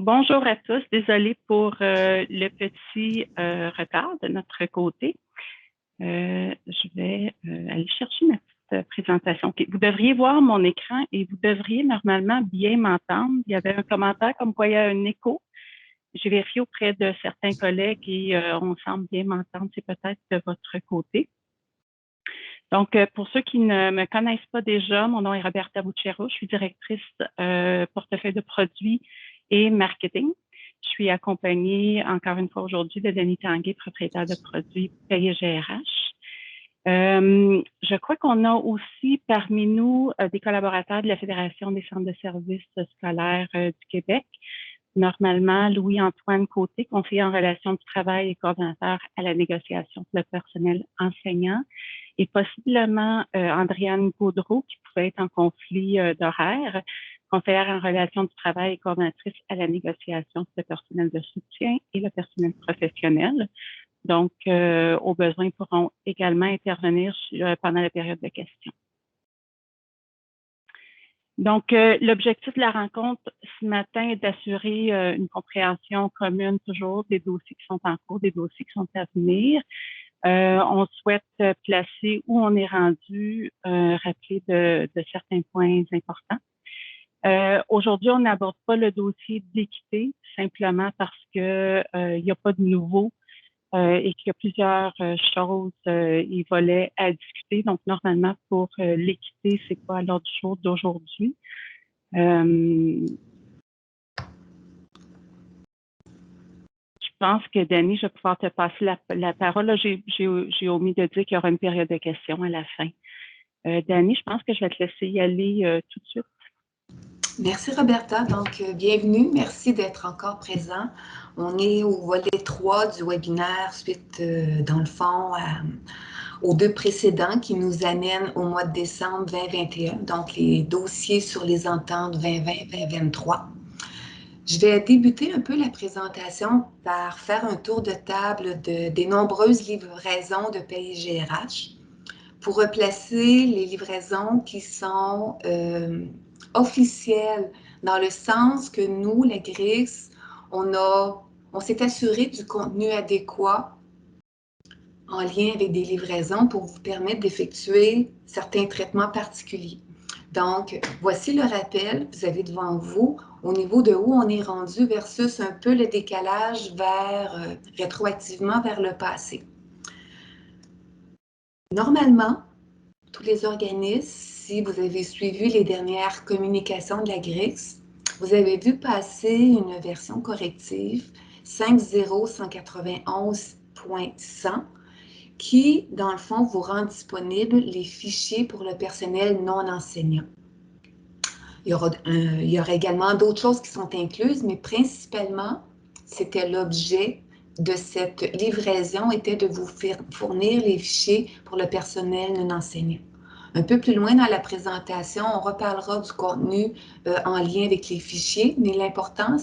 Bonjour à tous. Désolée pour le petit retard de notre côté. Je vais aller chercher ma petite présentation. Okay. Vous devriez voir mon écran et vous devriez normalement bien m'entendre. Il y avait un commentaire comme quoi il y a un écho. J'ai vérifié auprès de certains collègues et on semble bien m'entendre. C'est peut-être de votre côté. Donc, pour ceux qui ne me connaissent pas déjà, mon nom est Roberta Bucero. Je suis directrice portefeuille de produits et marketing. Je suis accompagnée, encore une fois aujourd'hui, de Denis Tanguay, propriétaire de produits Payé GRH. Je crois qu'on a aussi parmi nous des collaborateurs de la Fédération des centres de services scolaires du Québec. Normalement, Louis-Antoine Côté, conseiller en relations du travail et coordonnateur à la négociation pour le personnel enseignant, et possiblement Andréane Gaudreau, qui pouvait être en conflit d'horaire, conseillère en relations du travail et coordonnatrice à la négociation pour le personnel de soutien et le personnel professionnel. Donc, au besoin, ils pourront également intervenir pendant la période de questions. Donc, l'objectif de la rencontre ce matin est d'assurer une compréhension commune toujours des dossiers qui sont en cours, des dossiers qui sont à venir. On souhaite placer où on est rendu, rappeler de certains points importants. Aujourd'hui, on n'aborde pas le dossier d'équité, simplement parce que il n'y a pas de nouveau et qu'il y a plusieurs choses et volets à discuter. Donc, normalement, pour l'équité, c'est pas à l'ordre du jour d'aujourd'hui. Je pense que, Dani, je vais pouvoir te passer la parole. J'ai omis de dire qu'il y aura une période de questions à la fin. Dani, je pense que je vais te laisser y aller tout de suite. Merci Roberta, donc bienvenue, merci d'être encore présent. On est au volet 3 du webinaire suite dans le fond aux deux précédents qui nous amènent au mois de décembre 2021, donc les dossiers sur les ententes 2020-2023. Je vais débuter un peu la présentation par faire un tour de table des nombreuses livraisons de Payé GRH pour replacer les livraisons qui sont officielles, dans le sens que nous, la GRIX, on s'est assuré du contenu adéquat en lien avec des livraisons pour vous permettre d'effectuer certains traitements particuliers. Donc, voici le rappel, vous avez devant vous, au niveau de où on est rendu versus un peu le décalage rétroactivement vers le passé. Normalement, tous les organismes, si vous avez suivi les dernières communications de la GRIX, vous avez vu passer une version corrective 5.0.191.100 qui, dans le fond, vous rend disponible les fichiers pour le personnel non enseignant. Il y aura également d'autres choses qui sont incluses, mais principalement, c'était l'objet de cette livraison était de vous fournir les fichiers pour le personnel non enseignant. Un peu plus loin dans la présentation, on reparlera du contenu en lien avec les fichiers, mais l'important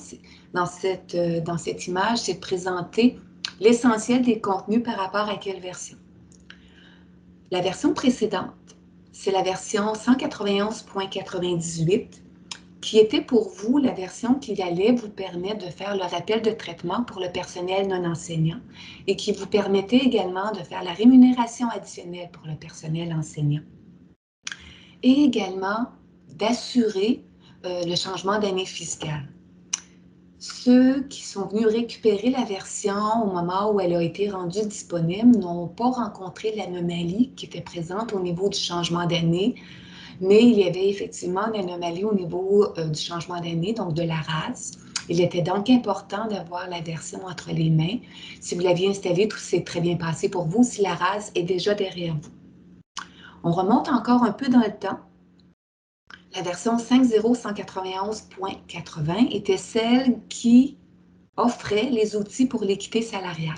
dans cette image, c'est de présenter l'essentiel des contenus par rapport à quelle version. La version précédente, c'est la version 191.98 qui était pour vous la version qui allait vous permettre de faire le rappel de traitement pour le personnel non enseignant et qui vous permettait également de faire la rémunération additionnelle pour le personnel enseignant. Et également d'assurer le changement d'année fiscale. Ceux qui sont venus récupérer la version au moment où elle a été rendue disponible n'ont pas rencontré l'anomalie qui était présente au niveau du changement d'année, mais il y avait effectivement une anomalie au niveau du changement d'année, donc de la RAS. Il était donc important d'avoir la version entre les mains. Si vous l'aviez installée, tout s'est très bien passé pour vous, si la RAS est déjà derrière vous. On remonte encore un peu dans le temps. La version 5.0.191.80 était celle qui offrait les outils pour l'équité salariale.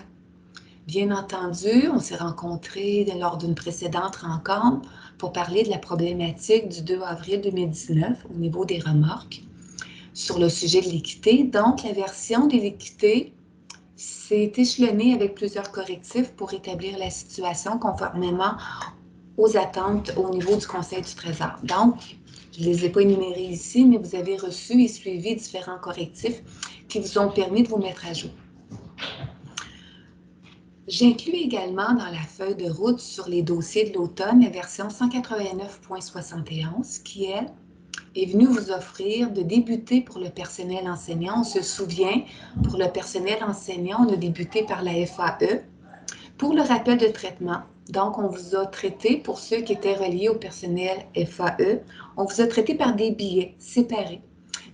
Bien entendu, on s'est rencontrés lors d'une précédente rencontre pour parler de la problématique du 2 avril 2019 au niveau des remorques sur le sujet de l'équité. Donc, la version de l'équité s'est échelonnée avec plusieurs correctifs pour établir la situation conformément aux attentes au niveau du Conseil du Trésor. Donc, je ne les ai pas énumérés ici, mais vous avez reçu et suivi différents correctifs qui vous ont permis de vous mettre à jour. J'inclus également dans la feuille de route sur les dossiers de l'automne la version 189.71 qui, elle, est venue vous offrir de débuter pour le personnel enseignant. On se souvient, pour le personnel enseignant, on a débuté par la FAE. Pour le rappel de traitement, donc on vous a traité, pour ceux qui étaient reliés au personnel FAE, on vous a traité par des billets séparés.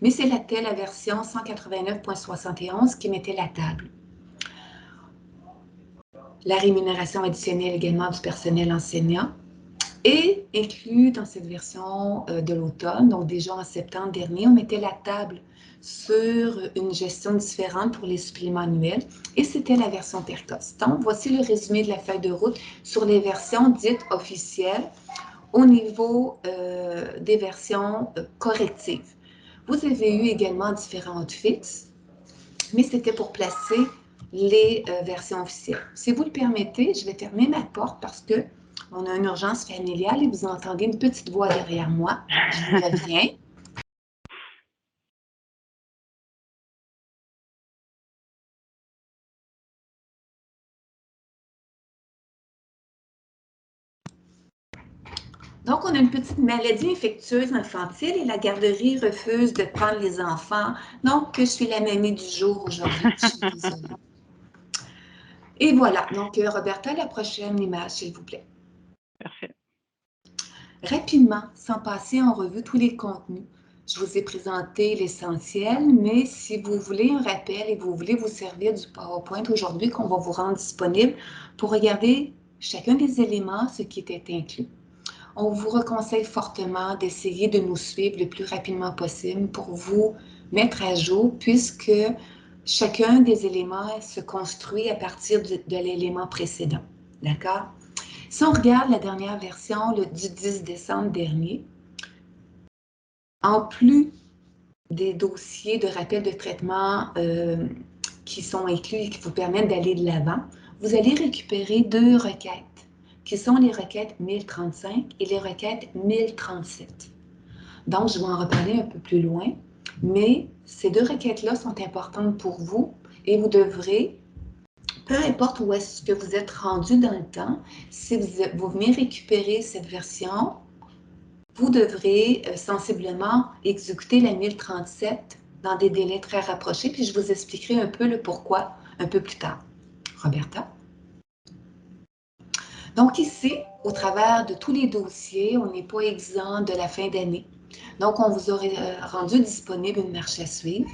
Mais c'était la version 189.71 qui mettait la table. La rémunération additionnelle également du personnel enseignant et inclus dans cette version de l'automne, donc déjà en septembre dernier, on mettait la table sur une gestion différente pour les suppléments annuels et c'était la version PERCOS. Donc, voici le résumé de la feuille de route sur les versions dites officielles au niveau des versions correctives. Vous avez eu également différents outfits, mais c'était pour placer les versions officielles. Si vous le permettez, je vais fermer ma porte parce que on a une urgence familiale et vous entendez une petite voix derrière moi. Je vous reviens. Donc, on a une petite maladie infectieuse infantile et la garderie refuse de prendre les enfants. Donc, je suis la mamie du jour aujourd'hui. Je suis désolée. Et voilà. Donc, Roberta, la prochaine image, s'il vous plaît. Parfait. Rapidement, sans passer en revue tous les contenus, je vous ai présenté l'essentiel, mais si vous voulez un rappel et vous voulez vous servir du PowerPoint aujourd'hui qu'on va vous rendre disponible pour regarder chacun des éléments, ce qui était inclus. On vous conseille fortement d'essayer de nous suivre le plus rapidement possible pour vous mettre à jour puisque chacun des éléments se construit à partir de l'élément précédent. D'accord? Si on regarde la dernière version du 10 décembre dernier, en plus des dossiers de rappel de traitement qui sont inclus et qui vous permettent d'aller de l'avant, vous allez récupérer deux requêtes qui sont les requêtes 1035 et les requêtes 1037. Donc, je vais en reparler un peu plus loin, mais ces deux requêtes-là sont importantes pour vous et vous devrez, peu importe où est-ce que vous êtes rendu dans le temps, si vous venez récupérer cette version, vous devrez sensiblement exécuter la 1037 dans des délais très rapprochés, puis je vous expliquerai un peu le pourquoi un peu plus tard. Roberta? Donc ici, au travers de tous les dossiers, on n'est pas exempt de la fin d'année. Donc, on vous aurait rendu disponible une marche à suivre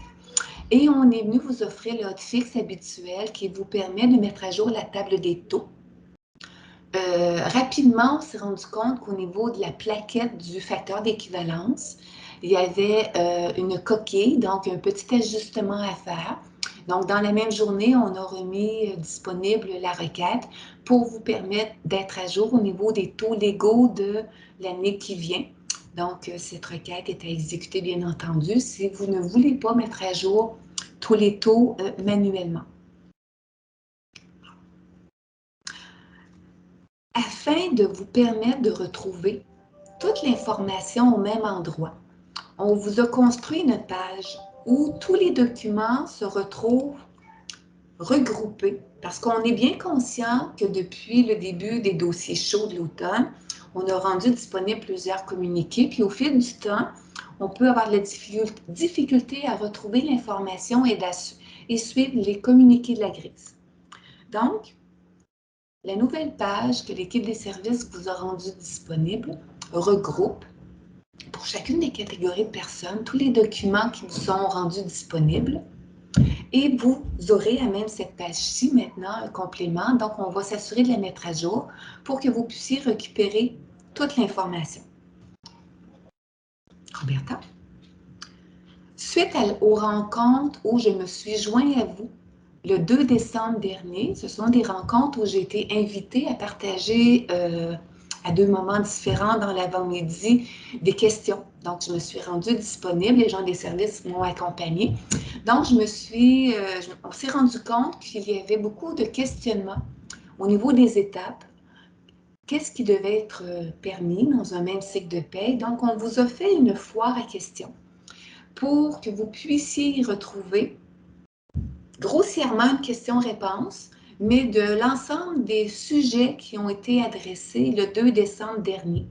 et on est venu vous offrir le hotfix habituel qui vous permet de mettre à jour la table des taux. Rapidement, on s'est rendu compte qu'au niveau de la plaquette du facteur d'équivalence, il y avait une coquille, donc un petit ajustement à faire. Donc, dans la même journée, on a remis disponible la requête pour vous permettre d'être à jour au niveau des taux légaux de l'année qui vient. Donc, cette requête est à exécuter, bien entendu, si vous ne voulez pas mettre à jour tous les taux manuellement. Afin de vous permettre de retrouver toute l'information au même endroit, on vous a construit une page où tous les documents se retrouvent regroupés parce qu'on est bien conscient que depuis le début des dossiers chauds de l'automne, on a rendu disponible plusieurs communiqués, puis au fil du temps, on peut avoir de la difficulté à retrouver l'information et suivre les communiqués de la grise. Donc, la nouvelle page que l'équipe des services vous a rendue disponible regroupe pour chacune des catégories de personnes tous les documents qui vous sont rendus disponibles et vous aurez à même cette page-ci maintenant un complément. Donc, on va s'assurer de la mettre à jour pour que vous puissiez récupérer toute l'information. Roberta? Suite aux rencontres où je me suis joint à vous le 2 décembre dernier, ce sont des rencontres où j'ai été invitée à partager à deux moments différents dans l'avant-midi des questions. Donc, je me suis rendue disponible, les gens des services m'ont accompagnée. Donc, on s'est rendu compte qu'il y avait beaucoup de questionnements au niveau des étapes. Qu'est-ce qui devait être permis dans un même cycle de paie? Donc, on vous a fait une foire à questions pour que vous puissiez y retrouver grossièrement une question-réponse, mais de l'ensemble des sujets qui ont été adressés le 2 décembre dernier.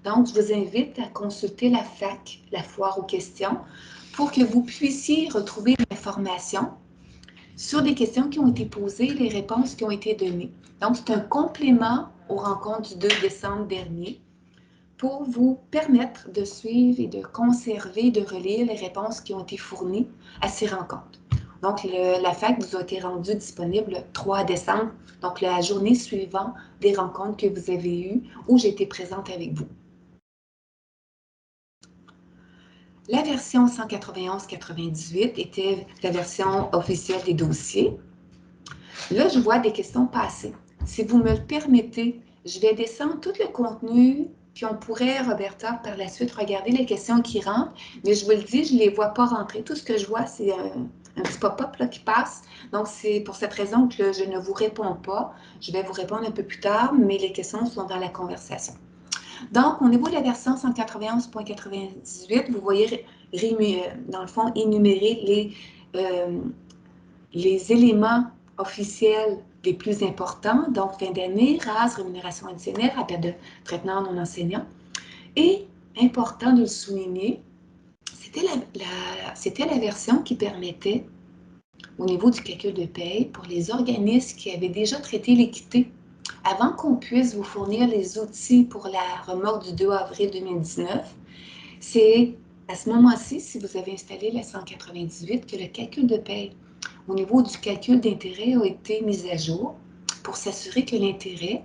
Donc, je vous invite à consulter la FAQ, la foire aux questions, pour que vous puissiez retrouver l'information sur des questions qui ont été posées, les réponses qui ont été données. Donc, c'est un complément aux rencontres du 2 décembre dernier pour vous permettre de suivre et de conserver, de relire les réponses qui ont été fournies à ces rencontres. Donc, la FAQ vous a été rendue disponible le 3 décembre, donc la journée suivante des rencontres que vous avez eues où j'étais présente avec vous. La version 191-98 était la version officielle des dossiers. Là, je vois des questions passées. Si vous me le permettez, je vais descendre tout le contenu, puis on pourrait, Roberta, par la suite, regarder les questions qui rentrent, mais je vous le dis, je ne les vois pas rentrer. Tout ce que je vois, c'est un petit pop-up qui passe. Donc, c'est pour cette raison que je ne vous réponds pas. Je vais vous répondre un peu plus tard, mais les questions sont dans la conversation. Donc, au niveau de la version 191.98, vous voyez, dans le fond, énumérer les éléments officiels les plus importants, donc fin d'année, RAS, rémunération additionnelle, rappel de traitement non enseignant. Et, important de le souligner, c'était la version qui permettait, au niveau du calcul de paye, pour les organismes qui avaient déjà traité l'équité, avant qu'on puisse vous fournir les outils pour la remorque du 2 avril 2019, c'est à ce moment-ci, si vous avez installé la 198, que le calcul de paye au niveau du calcul d'intérêt a été mis à jour pour s'assurer que l'intérêt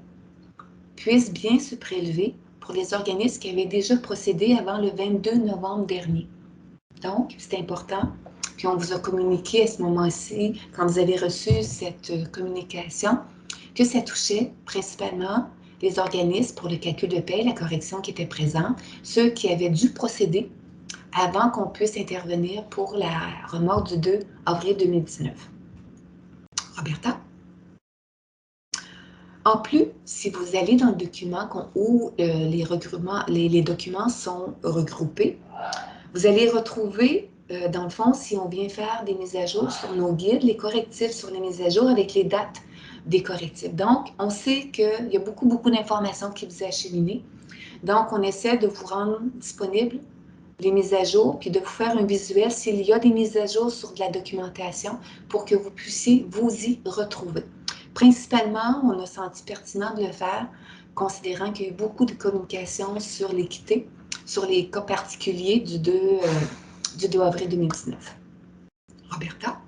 puisse bien se prélever pour les organismes qui avaient déjà procédé avant le 22 novembre dernier. Donc, c'est important. Puis on vous a communiqué à ce moment-ci, quand vous avez reçu cette communication, que ça touchait principalement les organismes pour le calcul de paie, la correction qui était présente, ceux qui avaient dû procéder avant qu'on puisse intervenir pour la remorque du 2 avril 2019. Roberta? En plus, si vous allez dans le document où les documents sont regroupés, vous allez retrouver, dans le fond, si on vient faire des mises à jour sur nos guides, les correctifs sur les mises à jour avec les dates des correctifs. Donc, on sait qu'il y a beaucoup d'informations qui vous est acheminées. Donc, on essaie de vous rendre disponible les mises à jour, puis de vous faire un visuel s'il y a des mises à jour sur de la documentation pour que vous puissiez vous y retrouver. Principalement, on a senti pertinent de le faire, considérant qu'il y a eu beaucoup de communication sur l'équité, sur les cas particuliers du 2 avril 2019. Roberta?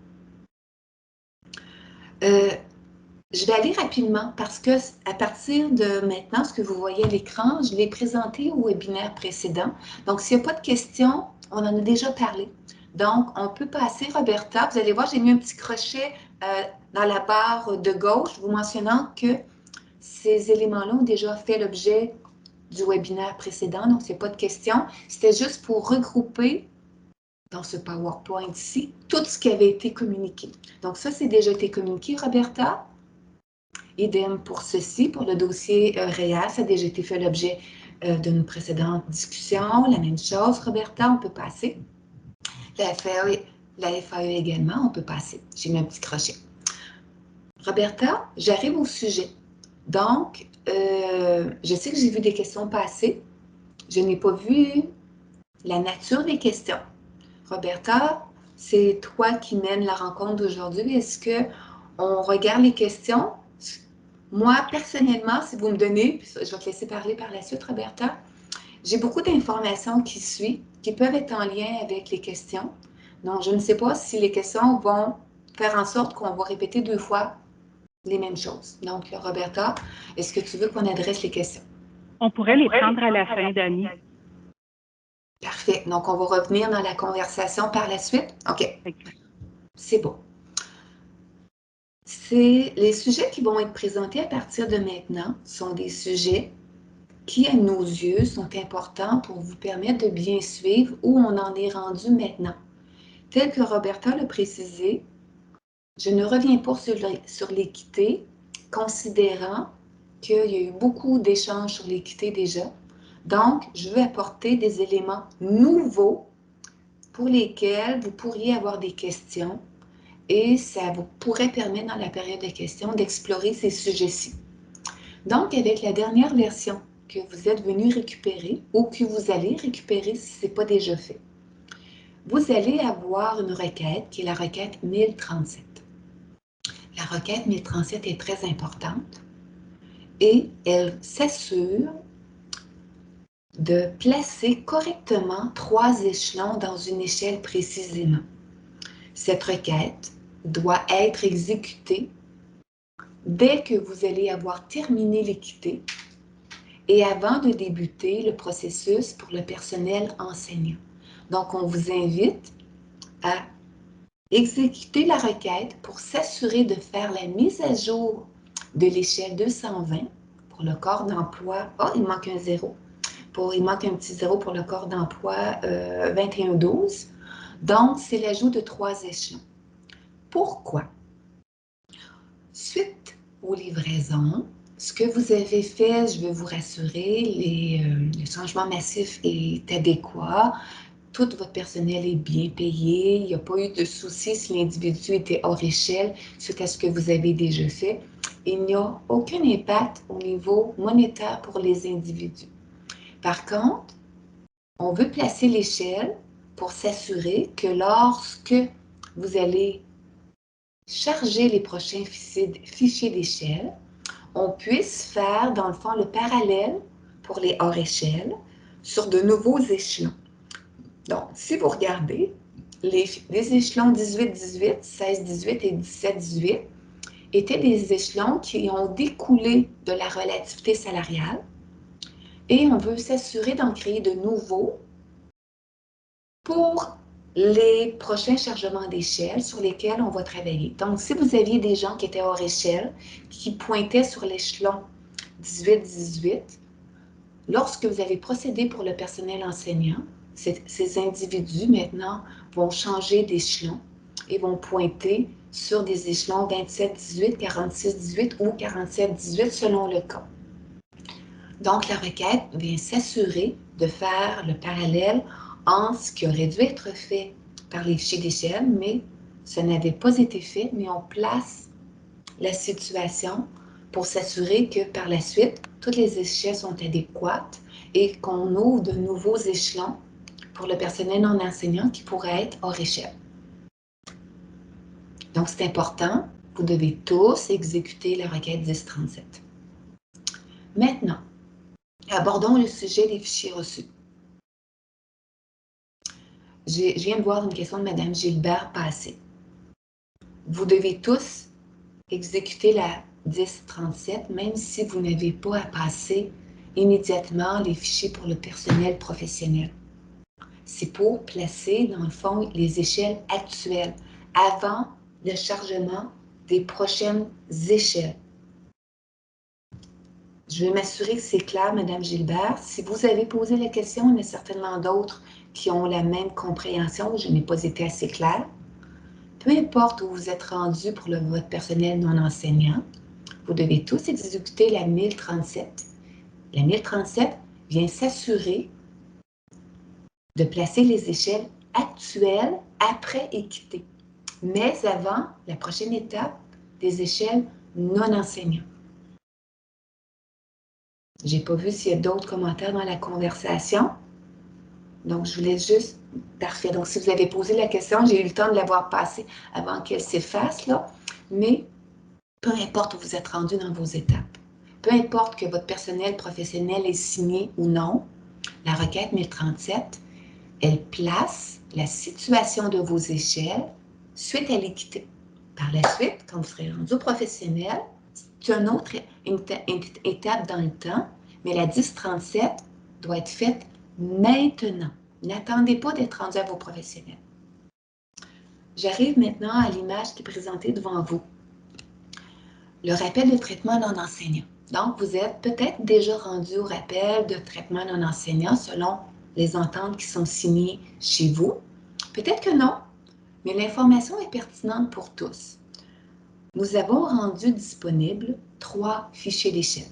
Je vais aller rapidement parce que à partir de maintenant, ce que vous voyez à l'écran, je l'ai présenté au webinaire précédent. Donc, s'il n'y a pas de questions, on en a déjà parlé. Donc, on peut passer, Roberta. Vous allez voir, j'ai mis un petit crochet dans la barre de gauche, vous mentionnant que ces éléments-là ont déjà fait l'objet du webinaire précédent. Donc, il n'y a pas de questions. C'était juste pour regrouper dans ce PowerPoint-ci tout ce qui avait été communiqué. Donc, ça, c'est déjà été communiqué, Roberta. Idem pour ceci, pour le dossier REA, ça a déjà été fait l'objet d'une précédente discussion. La même chose, Roberta, on peut passer. La FAE également, on peut passer. J'ai mis un petit crochet. Roberta, j'arrive au sujet. Donc, je sais que j'ai vu des questions passer. Je n'ai pas vu la nature des questions. Roberta, c'est toi qui mènes la rencontre d'aujourd'hui. Est-ce qu'on regarde les questions? Moi, personnellement, si vous me donnez, puis je vais te laisser parler par la suite, Roberta, j'ai beaucoup d'informations qui suivent, qui peuvent être en lien avec les questions. Donc, je ne sais pas si les questions vont faire en sorte qu'on va répéter 2 fois les mêmes choses. Donc, Roberta, est-ce que tu veux qu'on adresse les questions? On pourrait les prendre à la fin, Dani. Parfait. Donc, on va revenir dans la conversation par la suite. OK. C'est bon. Les sujets qui vont être présentés à partir de maintenant sont des sujets qui, à nos yeux, sont importants pour vous permettre de bien suivre où on en est rendu maintenant. Tel que Roberta l'a précisé, je ne reviens pas sur l'équité, considérant qu'il y a eu beaucoup d'échanges sur l'équité déjà. Donc, je veux apporter des éléments nouveaux pour lesquels vous pourriez avoir des questions et ça vous pourrait permettre dans la période de questions d'explorer ces sujets-ci. Donc, avec la dernière version que vous êtes venu récupérer ou que vous allez récupérer si ce n'est pas déjà fait, vous allez avoir une requête qui est la requête 1037. La requête 1037 est très importante et elle s'assure de placer correctement 3 échelons dans une échelle précisément. Cette requête doit être exécutée dès que vous allez avoir terminé l'équité et avant de débuter le processus pour le personnel enseignant. Donc, on vous invite à exécuter la requête pour s'assurer de faire la mise à jour de l'échelle 220 pour le corps d'emploi. Oh, il manque un zéro. Il manque un petit zéro pour le corps d'emploi 2112. Donc, c'est l'ajout de 3 échelons. Pourquoi? Suite aux livraisons, ce que vous avez fait, je veux vous rassurer, le changement massif est adéquat. Tout votre personnel est bien payé. Il n'y a pas eu de soucis si l'individu était hors échelle suite à ce que vous avez déjà fait. Il n'y a aucun impact au niveau monétaire pour les individus. Par contre, on veut placer l'échelle pour s'assurer que lorsque vous allez charger les prochains fichiers d'échelle, on puisse faire, dans le fond, le parallèle pour les hors échelle sur de nouveaux échelons. Donc, si vous regardez, les échelons 18-18, 16-18 et 17-18 étaient des échelons qui ont découlé de la relativité salariale et on veut s'assurer d'en créer de nouveaux pour les prochains chargements d'échelle sur lesquels on va travailler. Donc, si vous aviez des gens qui étaient hors échelle, qui pointaient sur l'échelon 18-18, lorsque vous allez procéder pour le personnel enseignant, ces individus maintenant vont changer d'échelon et vont pointer sur des échelons 27-18, 46-18 ou 47-18 selon le cas. Donc, la requête vient s'assurer de faire le parallèle entre ce qui aurait dû être fait par les fichiers d'échelle, mais ce n'avait pas été fait, mais on place la situation pour s'assurer que par la suite, toutes les échelles sont adéquates et qu'on ouvre de nouveaux échelons pour le personnel non enseignant qui pourrait être hors échelle. Donc, c'est important, vous devez tous exécuter la requête 1037. Maintenant, abordons le sujet des fichiers reçus. Je viens de voir une question de Mme Gilbert passer. Vous devez tous exécuter la 1037, même si vous n'avez pas à passer immédiatement les fichiers pour le personnel professionnel. C'est pour placer, dans le fond, les échelles actuelles avant le chargement des prochaines échelles. Je vais m'assurer que c'est clair, Mme Gilbert. Si vous avez posé la question, il y en a certainement d'autres qui ont la même compréhension. Je n'ai pas été assez claire. Peu importe où vous êtes rendu pour votre personnel non enseignant, vous devez tous exécuter la 1037. La 1037 vient s'assurer de placer les échelles actuelles après équité, mais avant la prochaine étape des échelles non enseignants. Je n'ai pas vu s'il y a d'autres commentaires dans la conversation. Donc, je voulais juste... Parfait. Donc, si vous avez posé la question, j'ai eu le temps de l'avoir passée avant qu'elle s'efface, là. Mais peu importe où vous êtes rendu dans vos étapes, peu importe que votre personnel professionnel est signé ou non, la requête 1037, elle place la situation de vos échelles suite à l'équité. Par la suite, quand vous serez rendu au professionnel, c'est une autre étape dans le temps, mais la 1037 doit être faite maintenant. N'attendez pas d'être rendu à vos professionnels. J'arrive maintenant à l'image qui est présentée devant vous. Le rappel de traitement non enseignant. Donc, vous êtes peut-être déjà rendu au rappel de traitement non enseignant selon les ententes qui sont signées chez vous. Peut-être que non, mais l'information est pertinente pour tous. Nous avons rendu disponibles 3 fichiers d'échelle.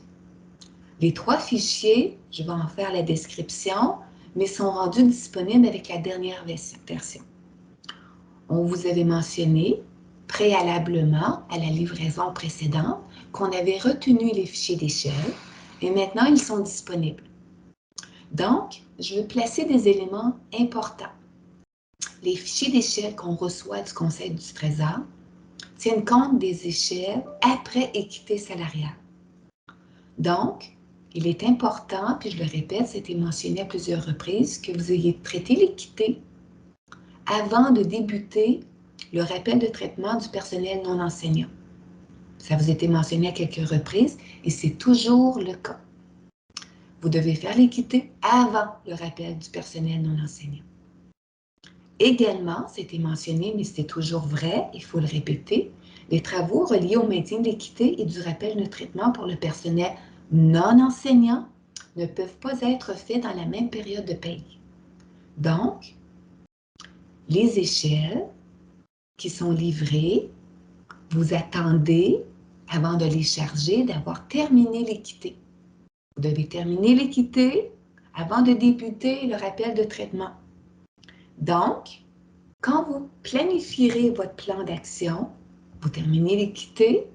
Les 3 fichiers, je vais en faire la description, mais sont rendus disponibles avec la dernière version. On vous avait mentionné préalablement à la livraison précédente qu'on avait retenu les fichiers d'échelle et maintenant ils sont disponibles. Donc, je veux placer des éléments importants. Les fichiers d'échelle qu'on reçoit du Conseil du Trésor tiennent compte des échelles après équité salariale. Donc, il est important, puis je le répète, c'était mentionné à plusieurs reprises, que vous ayez traité l'équité avant de débuter le rappel de traitement du personnel non enseignant. Ça vous a été mentionné à quelques reprises et c'est toujours le cas. Vous devez faire l'équité avant le rappel du personnel non enseignant. Également, c'était mentionné, mais c'est toujours vrai, il faut le répéter, les travaux reliés au maintien de l'équité et du rappel de traitement pour le personnel non enseignant ne peuvent pas être faits dans la même période de paye. Donc, les échelles qui sont livrées, vous attendez, avant de les charger, d'avoir terminé l'équité. Vous devez terminer l'équité avant de débuter le rappel de traitement. Donc, quand vous planifierez votre plan d'action, vous terminez l'équité,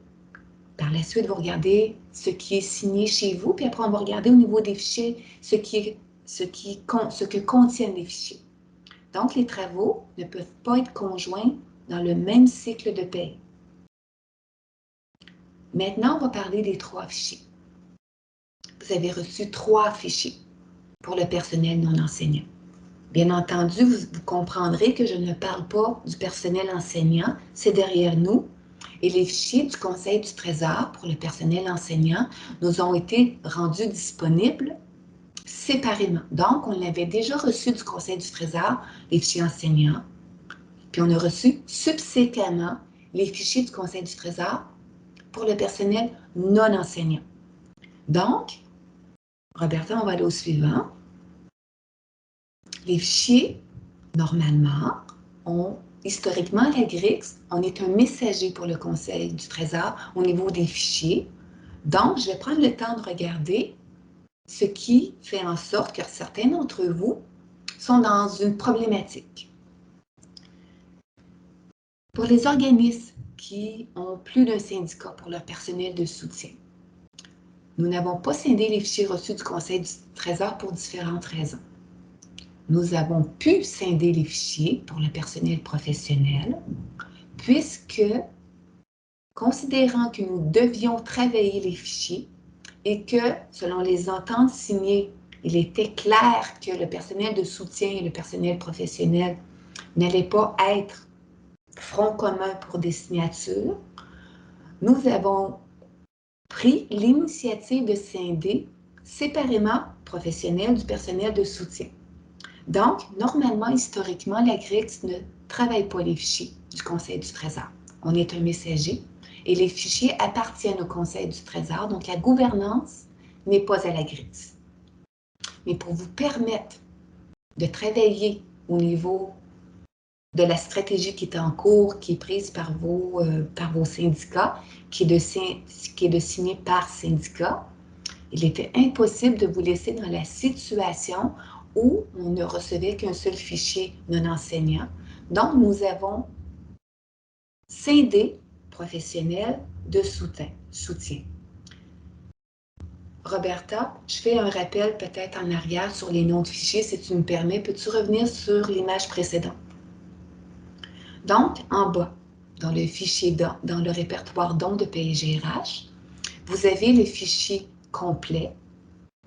par la suite, vous regardez ce qui est signé chez vous, puis après, on va regarder au niveau des fichiers ce que contiennent les fichiers. Donc, les travaux ne peuvent pas être conjoints dans le même cycle de paie. Maintenant, on va parler des 3 fichiers. Vous avez reçu 3 fichiers pour le personnel non enseignant. Bien entendu, vous comprendrez que je ne parle pas du personnel enseignant, c'est derrière nous. Et les fichiers du Conseil du Trésor pour le personnel enseignant nous ont été rendus disponibles séparément. Donc, on l'avait déjà reçu du Conseil du Trésor, les fichiers enseignants, puis on a reçu subséquemment les fichiers du Conseil du Trésor pour le personnel non enseignant. Donc, Roberta, on va aller au suivant. Les fichiers, normalement, historiquement, la GRIX, on est un messager pour le Conseil du Trésor au niveau des fichiers. Donc, je vais prendre le temps de regarder ce qui fait en sorte que certains d'entre vous sont dans une problématique. Pour les organismes qui ont plus d'un syndicat pour leur personnel de soutien, nous n'avons pas scindé les fichiers reçus du Conseil du Trésor pour différentes raisons. Nous avons pu scinder les fichiers pour le personnel professionnel, puisque, considérant que nous devions travailler les fichiers et que, selon les ententes signées, il était clair que le personnel de soutien et le personnel professionnel n'allaient pas être front commun pour des signatures, nous avons pris l'initiative de scinder séparément professionnel du personnel de soutien. Donc, normalement, historiquement, la GRIX ne travaille pas les fichiers du Conseil du Trésor. On est un messager et les fichiers appartiennent au Conseil du Trésor, donc la gouvernance n'est pas à la GRIX. Mais pour vous permettre de travailler au niveau de la stratégie qui est en cours, qui est prise par vos syndicats, qui est de signer par syndicat, il était impossible de vous laisser dans la situation où on ne recevait qu'un seul fichier non enseignant. Donc, nous avons scindé professionnel de soutien. Roberta, je fais un rappel peut-être en arrière sur les noms de fichiers, si tu me permets. Peux-tu revenir sur l'image précédente? Donc, en bas, dans le fichier dans le répertoire dons de PGRH, vous avez le fichier complet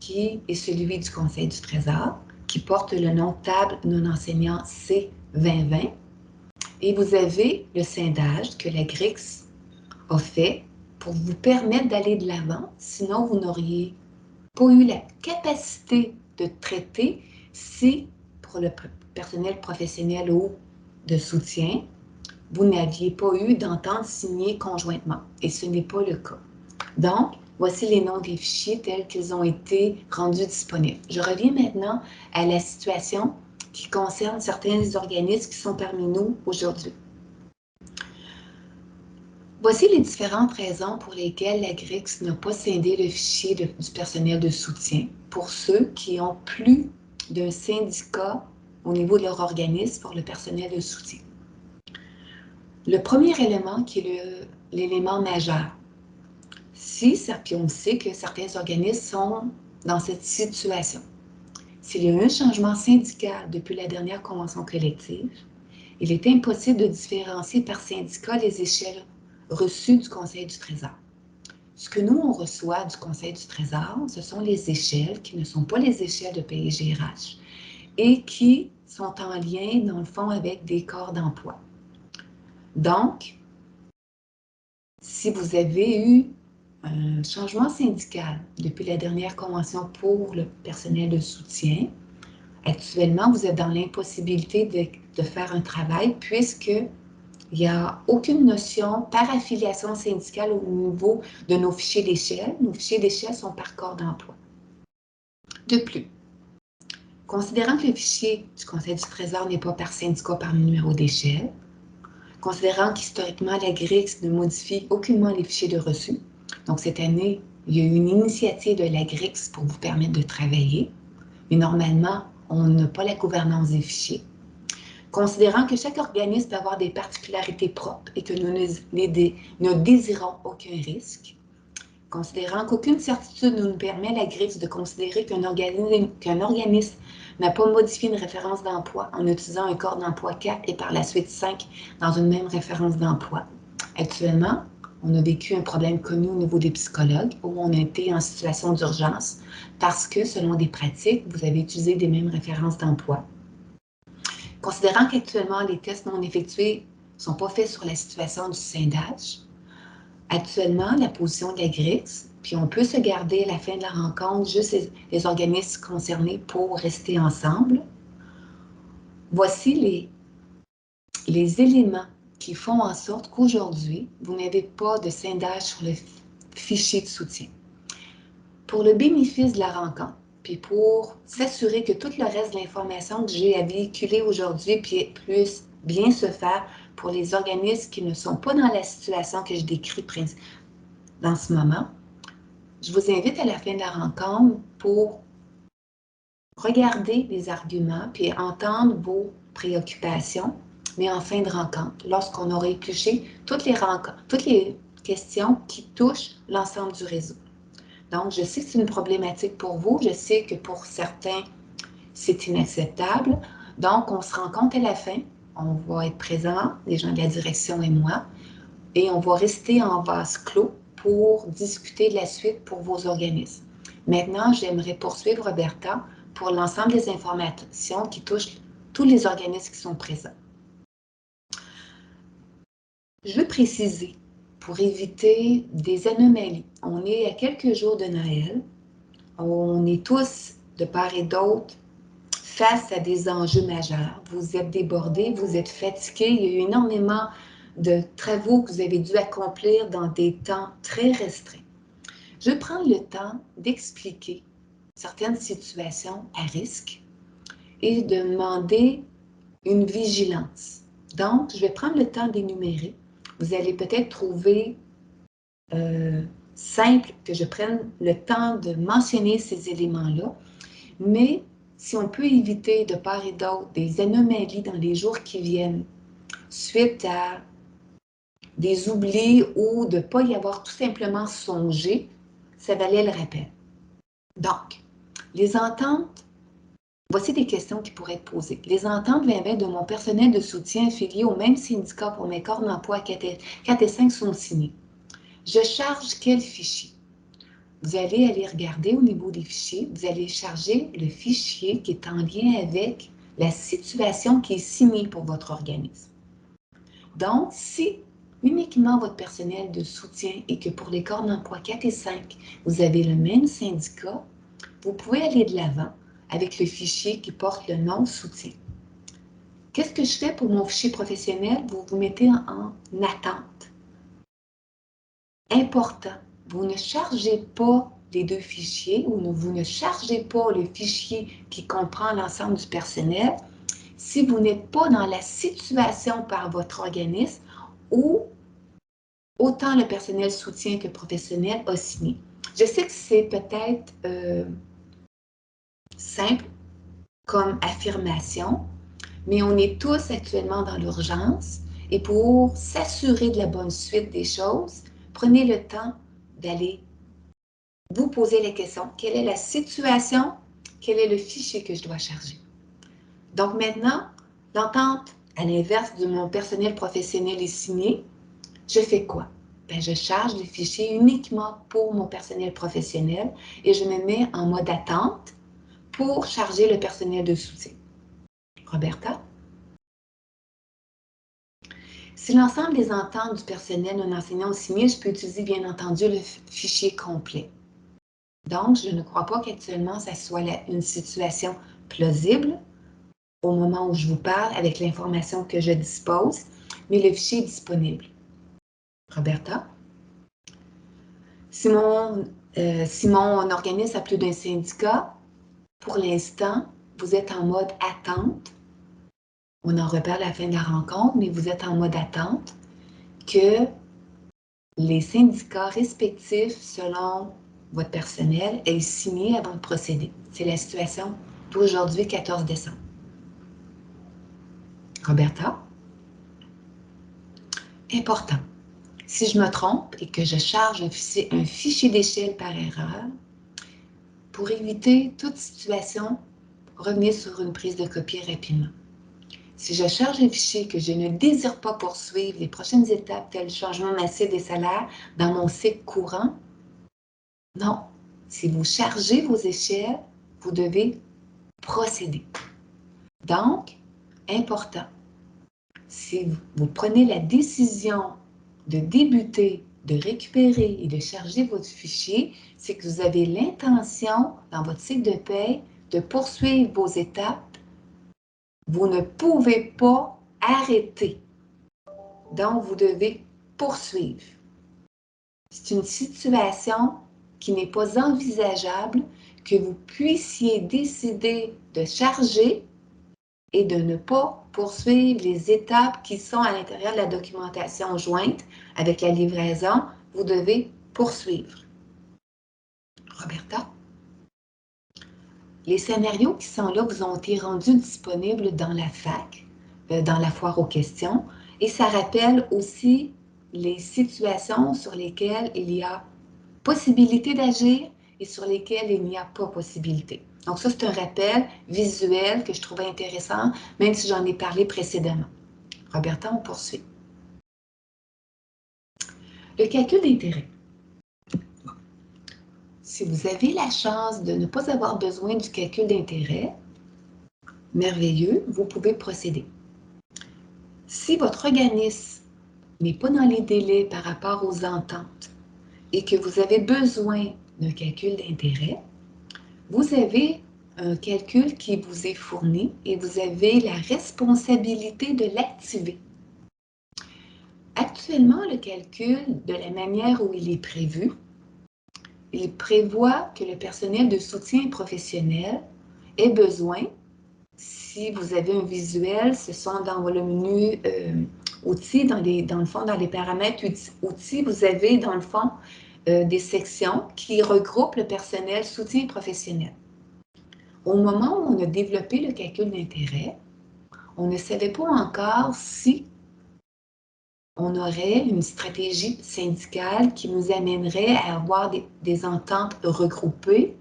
qui est celui du Conseil du Trésor, qui porte le nom table non enseignant C2020. Et vous avez le scindage que la GRIX a fait pour vous permettre d'aller de l'avant, sinon vous n'auriez pas eu la capacité de traiter si, pour le personnel professionnel ou de soutien, vous n'aviez pas eu d'entente signée conjointement. Et ce n'est pas le cas. Donc, voici les noms des fichiers tels qu'ils ont été rendus disponibles. Je reviens maintenant à la situation qui concerne certains organismes qui sont parmi nous aujourd'hui. Voici les différentes raisons pour lesquelles la GRIX n'a pas scindé le fichier du personnel de soutien pour ceux qui ont plus d'un syndicat au niveau de leur organisme pour le personnel de soutien. Le premier élément qui est l'élément majeur. Puis on sait que certains organismes sont dans cette situation. S'il y a eu un changement syndical depuis la dernière convention collective, il est impossible de différencier par syndicat les échelles reçues du Conseil du Trésor. Ce que nous, on reçoit du Conseil du Trésor, ce sont les échelles qui ne sont pas les échelles de PIGRH et qui sont en lien, dans le fond, avec des corps d'emploi. Donc, si vous avez eu un changement syndical depuis la dernière convention pour le personnel de soutien, actuellement, vous êtes dans l'impossibilité de faire un travail puisqu'il n'y a aucune notion par affiliation syndicale au niveau de nos fichiers d'échelle. Nos fichiers d'échelle sont par corps d'emploi. De plus, considérant que le fichier du Conseil du Trésor n'est pas par syndicat par numéro d'échelle, considérant qu'historiquement, la GRIX ne modifie aucunement les fichiers de reçu, donc cette année, il y a eu une initiative de la GRIX pour vous permettre de travailler, mais normalement, on n'a pas la gouvernance des fichiers. Considérant que chaque organisme peut avoir des particularités propres et que nous ne désirons aucun risque, considérant qu'aucune certitude ne nous permet, la GRIX, de considérer qu'un organisme n'a pas modifié une référence d'emploi en utilisant un corps d'emploi 4 et par la suite 5 dans une même référence d'emploi. Actuellement, on a vécu un problème connu au niveau des psychologues où on a été en situation d'urgence parce que, selon des pratiques, vous avez utilisé des mêmes références d'emploi. Considérant qu'actuellement, les tests non effectués ne sont pas faits sur la situation du scindage, actuellement, la position de la GRIX, puis on peut se garder à la fin de la rencontre juste les organismes concernés pour rester ensemble. Voici les éléments qui font en sorte qu'aujourd'hui, vous n'avez pas de scindage sur le fichier de soutien. Pour le bénéfice de la rencontre, puis pour s'assurer que tout le reste de l'information que j'ai à véhiculer aujourd'hui puisse bien se faire pour les organismes qui ne sont pas dans la situation que je décris dans ce moment, je vous invite à la fin de la rencontre pour regarder les arguments puis entendre vos préoccupations, mais en fin de rencontre, lorsqu'on aura épluché toutes les questions qui touchent l'ensemble du réseau. Donc, je sais que c'est une problématique pour vous. Je sais que pour certains, c'est inacceptable. Donc, on se rencontre à la fin. On va être présents, les gens de la direction et moi, et on va rester en vase clos pour discuter de la suite pour vos organismes. Maintenant, j'aimerais poursuivre, Roberta, pour l'ensemble des informations qui touchent tous les organismes qui sont présents. Je veux préciser, pour éviter des anomalies, on est à quelques jours de Noël. On est tous, de part et d'autre, face à des enjeux majeurs. Vous êtes débordés, vous êtes fatigués. Il y a eu énormément de travaux que vous avez dû accomplir dans des temps très restreints. Je vais prendre le temps d'expliquer certaines situations à risque et de demander une vigilance. Donc, je vais prendre le temps d'énumérer. Vous allez peut-être trouver simple que je prenne le temps de mentionner ces éléments-là, mais si on peut éviter de part et d'autre des anomalies dans les jours qui viennent suite à des oublis ou de ne pas y avoir tout simplement songé, ça valait le rappel. Donc, les ententes, voici des questions qui pourraient être posées. Les ententes 2020 de mon personnel de soutien affilié au même syndicat pour mes corps d'emploi 4 et 5 sont signées. Je charge quel fichier? Vous allez aller regarder au niveau des fichiers, vous allez charger le fichier qui est en lien avec la situation qui est signée pour votre organisme. Donc, si uniquement votre personnel de soutien et que pour les corps d'emploi 4 et 5, vous avez le même syndicat, vous pouvez aller de l'avant avec le fichier qui porte le nom soutien. Qu'est-ce que je fais pour mon fichier professionnel? Vous vous mettez en attente. Important, vous ne chargez pas les deux fichiers ou vous ne chargez pas le fichier qui comprend l'ensemble du personnel si vous n'êtes pas dans la situation par votre organisme où autant le personnel soutien que professionnel a signé. Je sais que c'est peut-être simple comme affirmation, mais on est tous actuellement dans l'urgence Et pour s'assurer de la bonne suite des choses, prenez le temps d'aller vous poser les questions. Quelle est la situation? Quel est le fichier que je dois charger? Donc maintenant, l'entente, à l'inverse de mon personnel professionnel est signée. Je fais quoi? Ben, je charge les fichiers uniquement pour mon personnel professionnel et je me mets en mode attente pour charger le personnel de soutien. Roberta? Si l'ensemble des ententes du personnel non enseignant ont signé, je peux utiliser bien entendu le fichier complet. Donc, je ne crois pas qu'actuellement, ça soit une situation plausible au moment où je vous parle avec l'information que je dispose, mais le fichier est disponible. Roberta? Si mon organisme a plus d'un syndicat, pour l'instant, vous êtes en mode attente. On en reparle à la fin de la rencontre, mais vous êtes en mode attente que les syndicats respectifs, selon votre personnel, aient signé avant de procéder. C'est la situation d'aujourd'hui, 14 décembre. Roberta? Important. Si je me trompe et que je charge un fichier d'échelle par erreur, pour éviter toute situation, revenez sur une prise de copie rapidement. Si je charge un fichier que je ne désire pas poursuivre les prochaines étapes telles le changement massif des salaires dans mon cycle courant, non. Si vous chargez vos échelles, vous devez procéder. Donc, important, si vous prenez la décision de débuter, de récupérer et de charger votre fichier, c'est que vous avez l'intention, dans votre cycle de paie, de poursuivre vos étapes. Vous ne pouvez pas arrêter. Donc, vous devez poursuivre. C'est une situation qui n'est pas envisageable que vous puissiez décider de charger et de ne pas poursuivre les étapes qui sont à l'intérieur de la documentation jointe avec la livraison. Vous devez poursuivre. Roberta? Les scénarios qui sont là vous ont été rendus disponibles dans la FAQ, dans la foire aux questions, et ça rappelle aussi les situations sur lesquelles il y a possibilité d'agir et sur lesquelles il n'y a pas possibilité. Donc ça, c'est un rappel visuel que je trouvais intéressant, même si j'en ai parlé précédemment. Roberta, on poursuit. Le calcul d'intérêt. Si vous avez la chance de ne pas avoir besoin du calcul d'intérêt, merveilleux, vous pouvez procéder. Si votre organisme n'est pas dans les délais par rapport aux ententes et que vous avez besoin d'un calcul d'intérêt, vous avez un calcul qui vous est fourni et vous avez la responsabilité de l'activer. Actuellement, le calcul, de la manière où il est prévu, il prévoit que le personnel de soutien professionnel ait besoin, si vous avez un visuel, ce sont dans le menu outils, dans le fond, dans les paramètres outils, vous avez dans le fond des sections qui regroupent le personnel soutien professionnel. Au moment où on a développé le calcul d'intérêt, on ne savait pas encore si on aurait une stratégie syndicale qui nous amènerait à avoir des ententes regroupées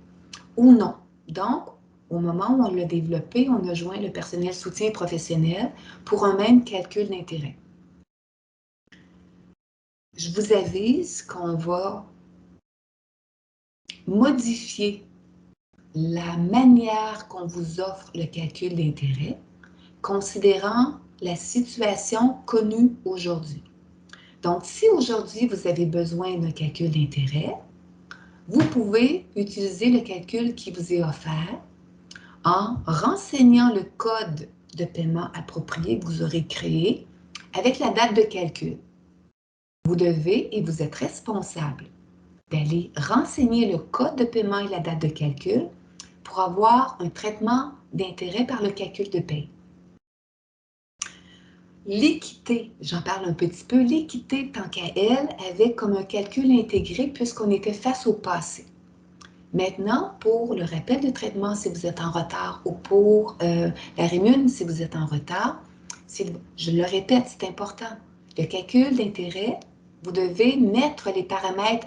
ou non. Donc, au moment où on l'a développé, on a joint le personnel soutien professionnel pour un même calcul d'intérêt. Je vous avise qu'on va modifier la manière qu'on vous offre le calcul d'intérêt, considérant la situation connue aujourd'hui. Donc, si aujourd'hui vous avez besoin d'un calcul d'intérêt, vous pouvez utiliser le calcul qui vous est offert en renseignant le code de paiement approprié que vous aurez créé avec la date de calcul. Vous devez et vous êtes responsable d'aller renseigner le code de paiement et la date de calcul pour avoir un traitement d'intérêt par le calcul de paie. L'équité, j'en parle un petit peu, l'équité tant qu'à elle avait comme un calcul intégré puisqu'on était face au passé. Maintenant, pour le rappel de traitement si vous êtes en retard ou pour la rémun si vous êtes en retard, Je le répète, c'est important. Le calcul d'intérêt, vous devez mettre les paramètres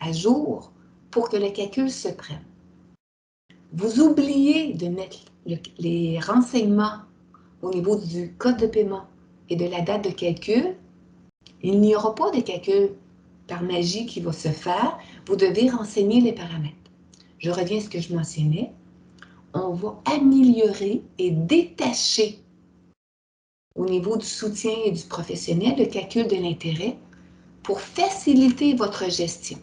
à jour pour que le calcul se prenne. Vous oubliez de mettre les renseignements au niveau du code de paiement et de la date de calcul. Il n'y aura pas de calcul par magie qui va se faire. Vous devez renseigner les paramètres. Je reviens à ce que je mentionnais. On va améliorer et détacher au niveau du soutien et du professionnel le calcul de l'intérêt pour faciliter votre gestion.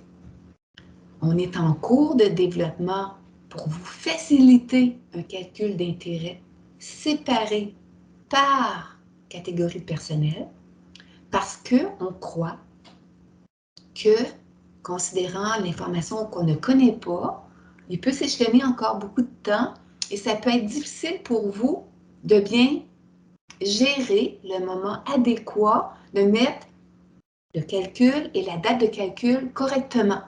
On est en cours de développement pour vous faciliter un calcul d'intérêt séparé par catégorie de personnel parce qu'on croit que, considérant l'information qu'on ne connaît pas, il peut s'échelonner encore beaucoup de temps et ça peut être difficile pour vous de bien gérer le moment adéquat de mettre le calcul et la date de calcul correctement.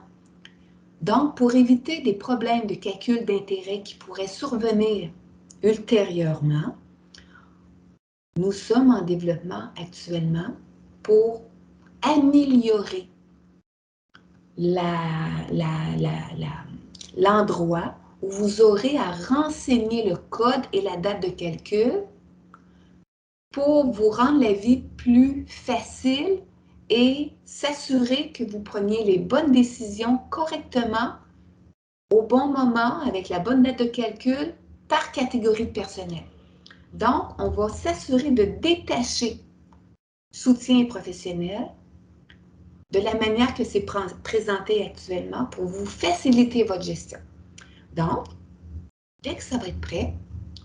Donc, pour éviter des problèmes de calcul d'intérêt qui pourraient survenir ultérieurement, nous sommes en développement actuellement pour améliorer l'endroit où vous aurez à renseigner le code et la date de calcul pour vous rendre la vie plus facile et s'assurer que vous preniez les bonnes décisions correctement au bon moment avec la bonne date de calcul par catégorie de personnel. Donc, on va s'assurer de détacher soutien professionnel de la manière que c'est présenté actuellement pour vous faciliter votre gestion. Donc, dès que ça va être prêt,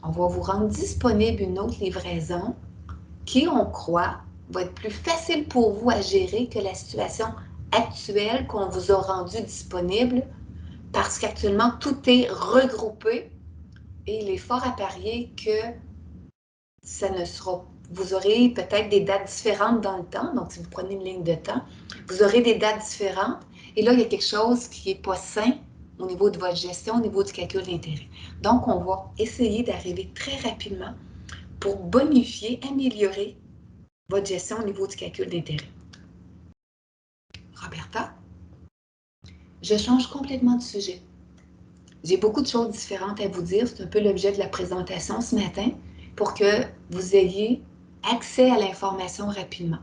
on va vous rendre disponible une autre livraison qui, on croit, va être plus facile pour vous à gérer que la situation actuelle qu'on vous a rendue disponible parce qu'actuellement, tout est regroupé et il est fort à parier que ça ne sera... Vous aurez peut-être des dates différentes dans le temps. Donc, si vous prenez une ligne de temps, vous aurez des dates différentes. Et là, il y a quelque chose qui n'est pas sain au niveau de votre gestion, au niveau du calcul d'intérêt. Donc, on va essayer d'arriver très rapidement pour bonifier, améliorer votre gestion au niveau du calcul d'intérêt. Roberta, je change complètement de sujet. J'ai beaucoup de choses différentes à vous dire. C'est un peu l'objet de la présentation ce matin pour que vous ayez accès à l'information rapidement.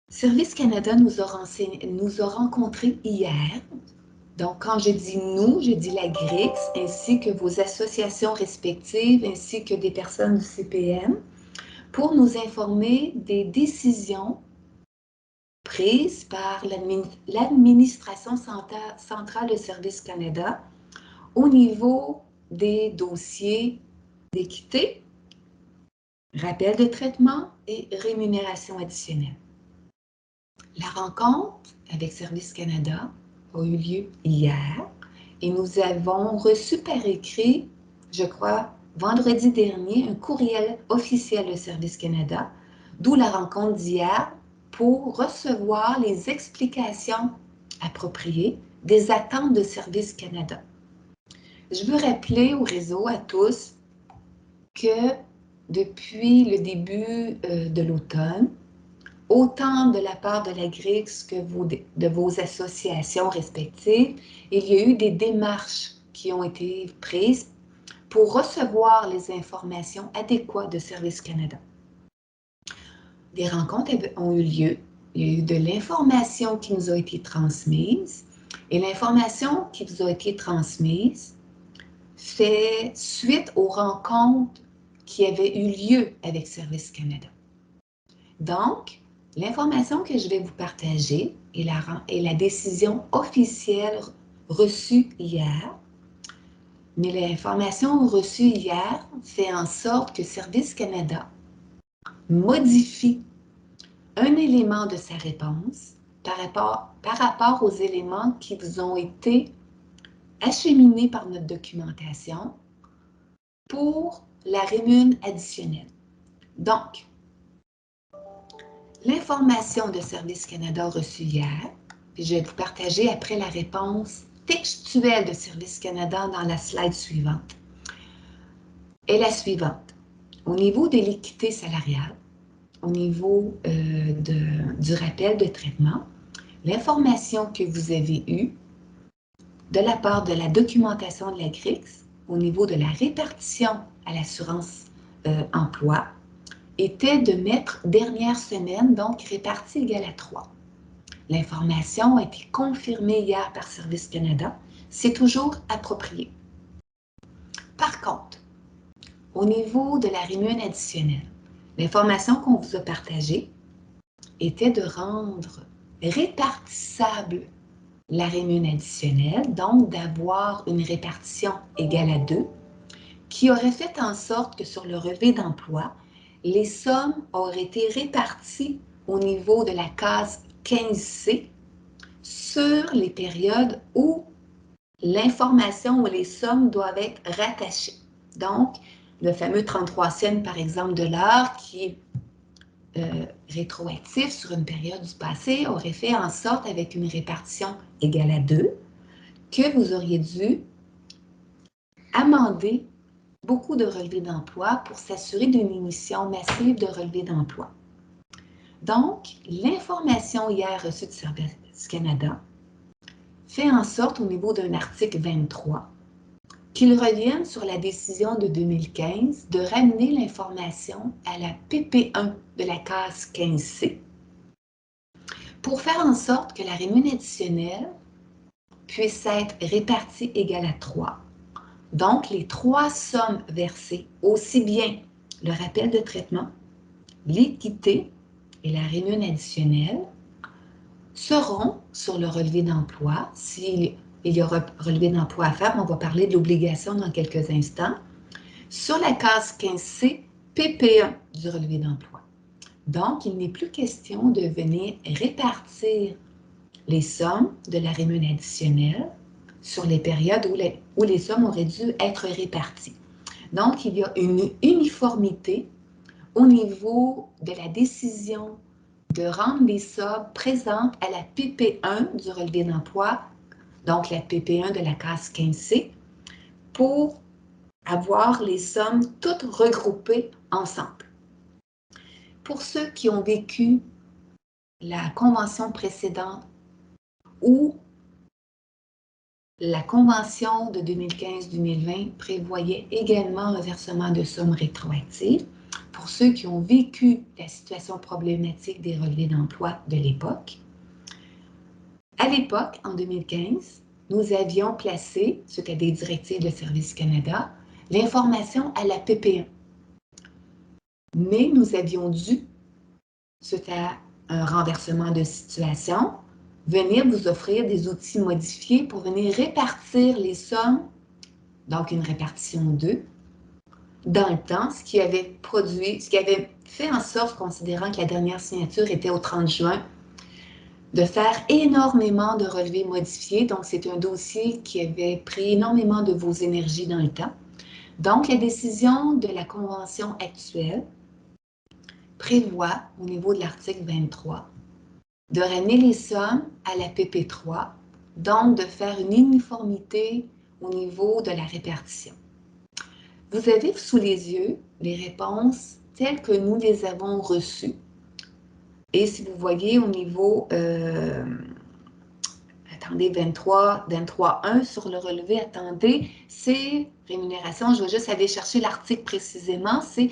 Service Canada nous a rencontrés hier. Donc, quand je dis nous, je dis la GRIX, ainsi que vos associations respectives, ainsi que des personnes du CPM, pour nous informer des décisions prises par l'administration centrale de Service Canada au niveau des dossiers d'équité, rappel de traitement et rémunération additionnelle. La rencontre avec Service Canada a eu lieu hier et nous avons reçu par écrit, je crois, vendredi dernier, un courriel officiel de Service Canada, d'où la rencontre d'hier pour recevoir les explications appropriées des attentes de Service Canada. Je veux rappeler au réseau, à tous, que depuis le début de l'automne, autant de la part de la GRIX que de vos associations respectives, il y a eu des démarches qui ont été prises pour recevoir les informations adéquates de Service Canada. Des rencontres ont eu lieu, il y a eu de l'information qui nous a été transmise et l'information qui vous a été transmise fait suite aux rencontres qui avaient eu lieu avec Service Canada. Donc, l'information que je vais vous partager est la décision officielle reçue hier. Mais l'information reçue hier fait en sorte que Service Canada modifie un élément de sa réponse par rapport aux éléments qui vous ont été acheminés par notre documentation pour la rémunération additionnelle. Donc, l'information de Service Canada reçue hier, puis je vais vous partager après la réponse textuelle de Service Canada dans la slide suivante, est la suivante. Au niveau de l'équité salariale, au niveau du rappel de traitement, l'information que vous avez eue de la part de la documentation de la GRIX au niveau de la répartition à l'assurance emploi était de mettre dernière semaine, donc répartie égale à 3. L'information a été confirmée hier par Service Canada. C'est toujours approprié. Par contre, au niveau de la rémunération additionnelle, l'information qu'on vous a partagée était de rendre répartissable la rémunération additionnelle, donc d'avoir une répartition égale à 2, qui aurait fait en sorte que sur le relevé d'emploi, les sommes auraient été réparties au niveau de la case 15C sur les périodes où l'information ou les sommes doivent être rattachées. Donc, le fameux 33 cents, par exemple, de l'heure qui est rétroactif sur une période du passé aurait fait en sorte, avec une répartition égale à 2, que vous auriez dû amender beaucoup de relevés d'emploi pour s'assurer d'une émission massive de relevés d'emploi. Donc, l'information hier reçue de Service Canada fait en sorte, au niveau d'un article 23, qu'il revienne sur la décision de 2015 de ramener l'information à la PP1 de la case 15C pour faire en sorte que la rémunération additionnelle puisse être répartie égale à 3. Donc, les 3 sommes versées, aussi bien le rappel de traitement, l'équité et la rémunération additionnelle, seront sur le relevé d'emploi. S'il y aura relevé d'emploi à faire, on va parler de l'obligation dans quelques instants, sur la case 15C, PP1 du relevé d'emploi. Donc, il n'est plus question de venir répartir les sommes de la rémunération additionnelle sur les périodes où les sommes auraient dû être réparties. Donc, il y a une uniformité au niveau de la décision de rendre les sommes présentes à la PP1 du relevé d'emploi, donc la PP1 de la case 15C, pour avoir les sommes toutes regroupées ensemble. Pour ceux qui ont vécu la convention précédente ou la convention de 2015-2020 prévoyait également un versement de sommes rétroactives. Pour ceux qui ont vécu la situation problématique des relevés d'emploi de l'époque, à l'époque, en 2015, nous avions placé, suite à des directives de Service Canada, l'information à la PP1. Mais nous avions dû, suite à un renversement de situation, venir vous offrir des outils modifiés pour venir répartir les sommes, donc une répartition 2, dans le temps, ce qui avait fait en sorte, considérant que la dernière signature était au 30 juin, de faire énormément de relevés modifiés. Donc, c'est un dossier qui avait pris énormément de vos énergies dans le temps. Donc, la décision de la convention actuelle prévoit, au niveau de l'article 23, de ramener les sommes à la PP3, donc de faire une uniformité au niveau de la répartition. Vous avez sous les yeux les réponses telles que nous les avons reçues. Et si vous voyez au niveau, attendez, 23.1 sur le relevé, attendez, c'est rémunération, je vais juste aller chercher l'article précisément, c'est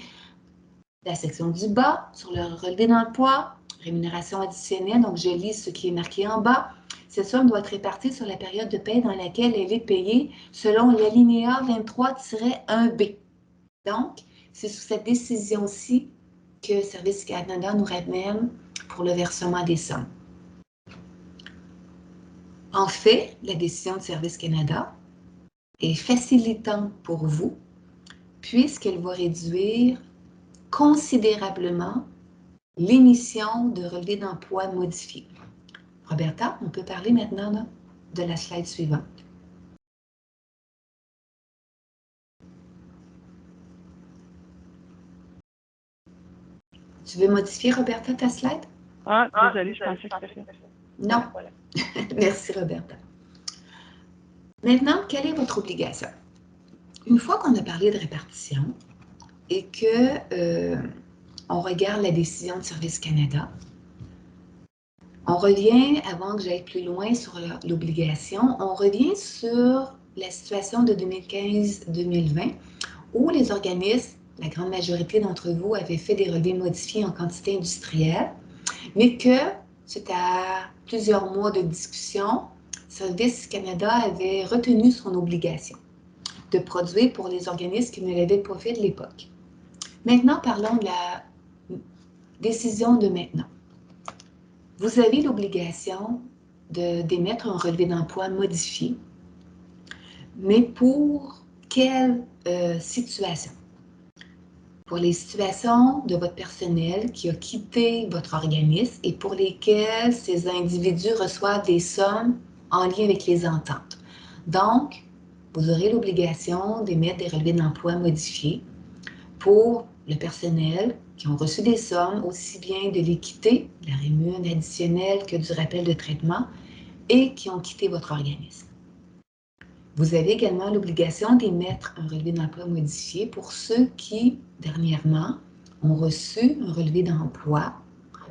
la section du bas, sur le relevé d'emploi, rémunération additionnelle, donc je lis ce qui est marqué en bas. Cette somme doit être répartie sur la période de paie dans laquelle elle est payée selon l'alinéa 23-1B. Donc, c'est sous cette décision-ci que Service Canada nous ramène pour le versement des sommes. En fait, la décision de Service Canada est facilitante pour vous puisqu'elle va réduire considérablement l'émission de relevés d'emploi modifiés. Roberta, on peut parler maintenant là, de la slide suivante. Tu veux modifier, Roberta, ta slide? Ah, désolée, je pensais que c'était fait. Non. Voilà. Merci, Roberta. Maintenant, quelle est votre obligation? Une fois qu'on a parlé de répartition et que on regarde la décision de Service Canada. On revient, avant que j'aille plus loin sur l'obligation, on revient sur la situation de 2015-2020 où les organismes, la grande majorité d'entre vous, avaient fait des relevés modifiés en quantité industrielle, mais que, suite à plusieurs mois de discussion, Service Canada avait retenu son obligation de produire pour les organismes qui ne l'avaient pas fait de l'époque. Maintenant, parlons de la décision de maintenant. Vous avez l'obligation d'émettre un relevé d'emploi modifié, mais pour quelle situation? Pour les situations de votre personnel qui a quitté votre organisme et pour lesquelles ces individus reçoivent des sommes en lien avec les ententes. Donc, vous aurez l'obligation d'émettre des relevés d'emploi modifiés pour le personnel qui ont reçu des sommes, aussi bien de l'équité, de la rémunération additionnelle que du rappel de traitement, et qui ont quitté votre organisme. Vous avez également l'obligation d'émettre un relevé d'emploi modifié pour ceux qui, dernièrement, ont reçu un relevé d'emploi,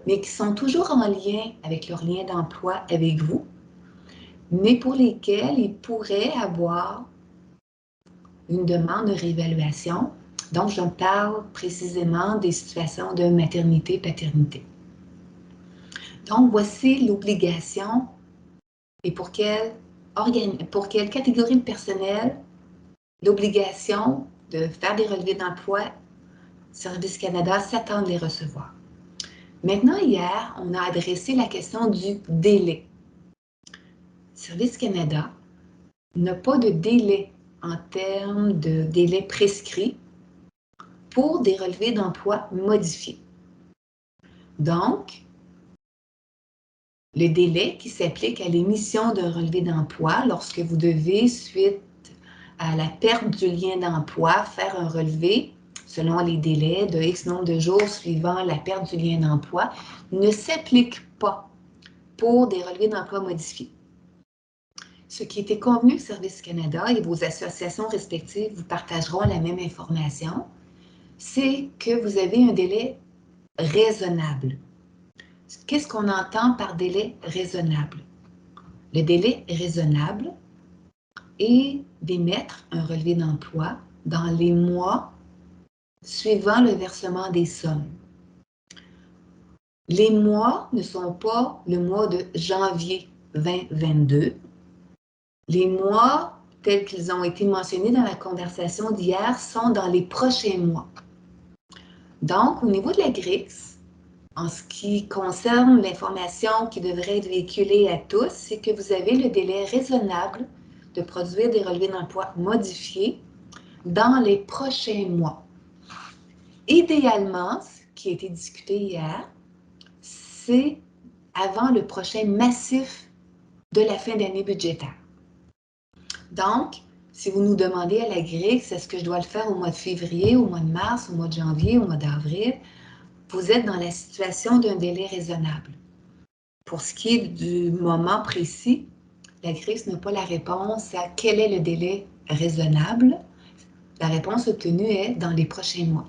mais qui sont toujours en lien avec leur lien d'emploi avec vous, mais pour lesquels ils pourraient avoir une demande de réévaluation. Donc, je parle précisément des situations de maternité-paternité. Donc, voici l'obligation et pour quelle catégorie de personnel l'obligation de faire des relevés d'emploi, Service Canada s'attend de les recevoir. Maintenant, hier, on a adressé la question du délai. Service Canada n'a pas de délai en termes de délai prescrit pour des relevés d'emploi modifiés. Donc, le délai qui s'applique à l'émission d'un relevé d'emploi lorsque vous devez, suite à la perte du lien d'emploi, faire un relevé selon les délais de X nombre de jours suivant la perte du lien d'emploi, ne s'applique pas pour des relevés d'emploi modifiés. Ce qui était convenu avec Service Canada et vos associations respectives vous partageront la même information, c'est que vous avez un délai raisonnable. Qu'est-ce qu'on entend par délai raisonnable? Le délai raisonnable est d'émettre un relevé d'emploi dans les mois suivant le versement des sommes. Les mois ne sont pas le mois de janvier 2022. Les mois tels qu'ils ont été mentionnés dans la conversation d'hier sont dans les prochains mois. Donc, au niveau de la GRIX, en ce qui concerne l'information qui devrait être véhiculée à tous, c'est que vous avez le délai raisonnable de produire des relevés d'emploi modifiés dans les prochains mois. Idéalement, ce qui a été discuté hier, c'est avant le prochain massif de la fin d'année budgétaire. Donc, si vous nous demandez à la GRIX, est-ce que je dois le faire au mois de février, au mois de mars, au mois de janvier, au mois d'avril, vous êtes dans la situation d'un délai raisonnable. Pour ce qui est du moment précis, la GRIX n'a pas la réponse à quel est le délai raisonnable. La réponse obtenue est dans les prochains mois.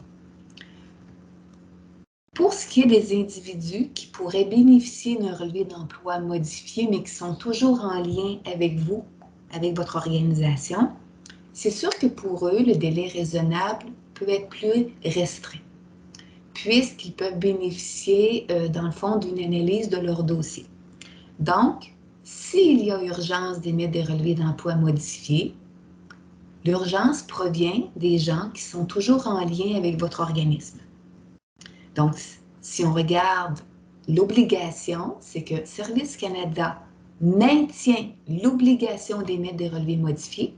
Pour ce qui est des individus qui pourraient bénéficier d'un relevé d'emploi modifié, mais qui sont toujours en lien avec vous, avec votre organisation, c'est sûr que pour eux, le délai raisonnable peut être plus restreint, puisqu'ils peuvent bénéficier, dans le fond, d'une analyse de leur dossier. Donc, s'il y a urgence d'émettre des relevés d'emploi modifiés, l'urgence provient des gens qui sont toujours en lien avec votre organisme. Donc, si on regarde l'obligation, c'est que Service Canada maintient l'obligation d'émettre des relevés modifiés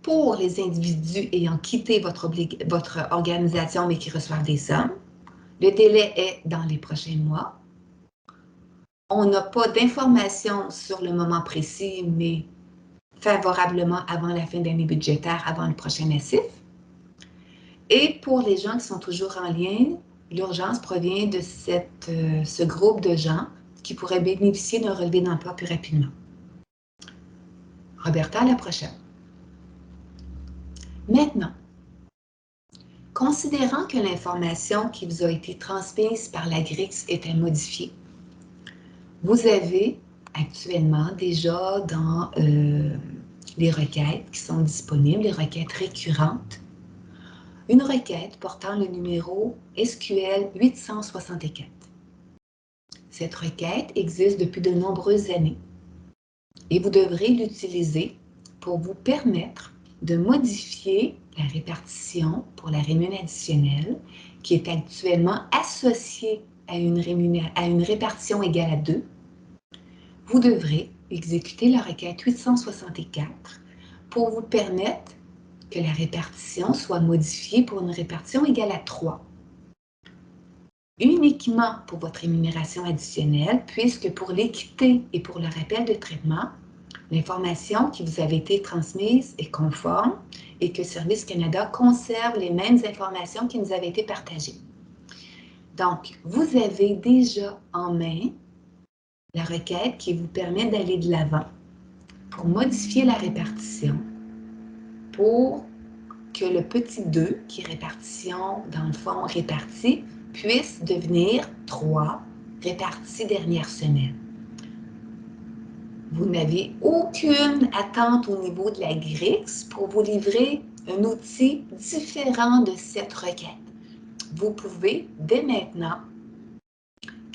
pour les individus ayant quitté votre organisation mais qui reçoivent des sommes. Le délai est dans les prochains mois. On n'a pas d'informations sur le moment précis, mais favorablement avant la fin d'année budgétaire, avant le prochain massif. Et pour les gens qui sont toujours en lien, l'urgence provient de ce groupe de gens qui pourraient bénéficier d'un relevé d'emploi plus rapidement. Roberta, à la prochaine. Maintenant, Considérant que l'information qui vous a été transmise par la GRIX était modifiée, vous avez actuellement déjà dans les requêtes qui sont disponibles, les requêtes récurrentes, une requête portant le numéro SQL 864. Cette requête existe depuis de nombreuses années et vous devrez l'utiliser pour vous permettre de modifier la répartition pour la rémunération additionnelle qui est actuellement associée à une répartition égale à 2. Vous devrez exécuter la requête 864 pour vous permettre que la répartition soit modifiée pour une répartition égale à 3. Uniquement pour votre rémunération additionnelle, puisque pour l'équité et pour le rappel de traitement, l'information qui vous avait été transmise est conforme et que Service Canada conserve les mêmes informations qui nous avaient été partagées. Donc, vous avez déjà en main la requête qui vous permet d'aller de l'avant pour modifier la répartition pour que le petit 2, qui est répartition, dans le fond, réparti, puisse devenir 3, réparti dernière semaine. Vous n'avez aucune attente au niveau de la GRIX pour vous livrer un outil différent de cette requête. Vous pouvez, dès maintenant,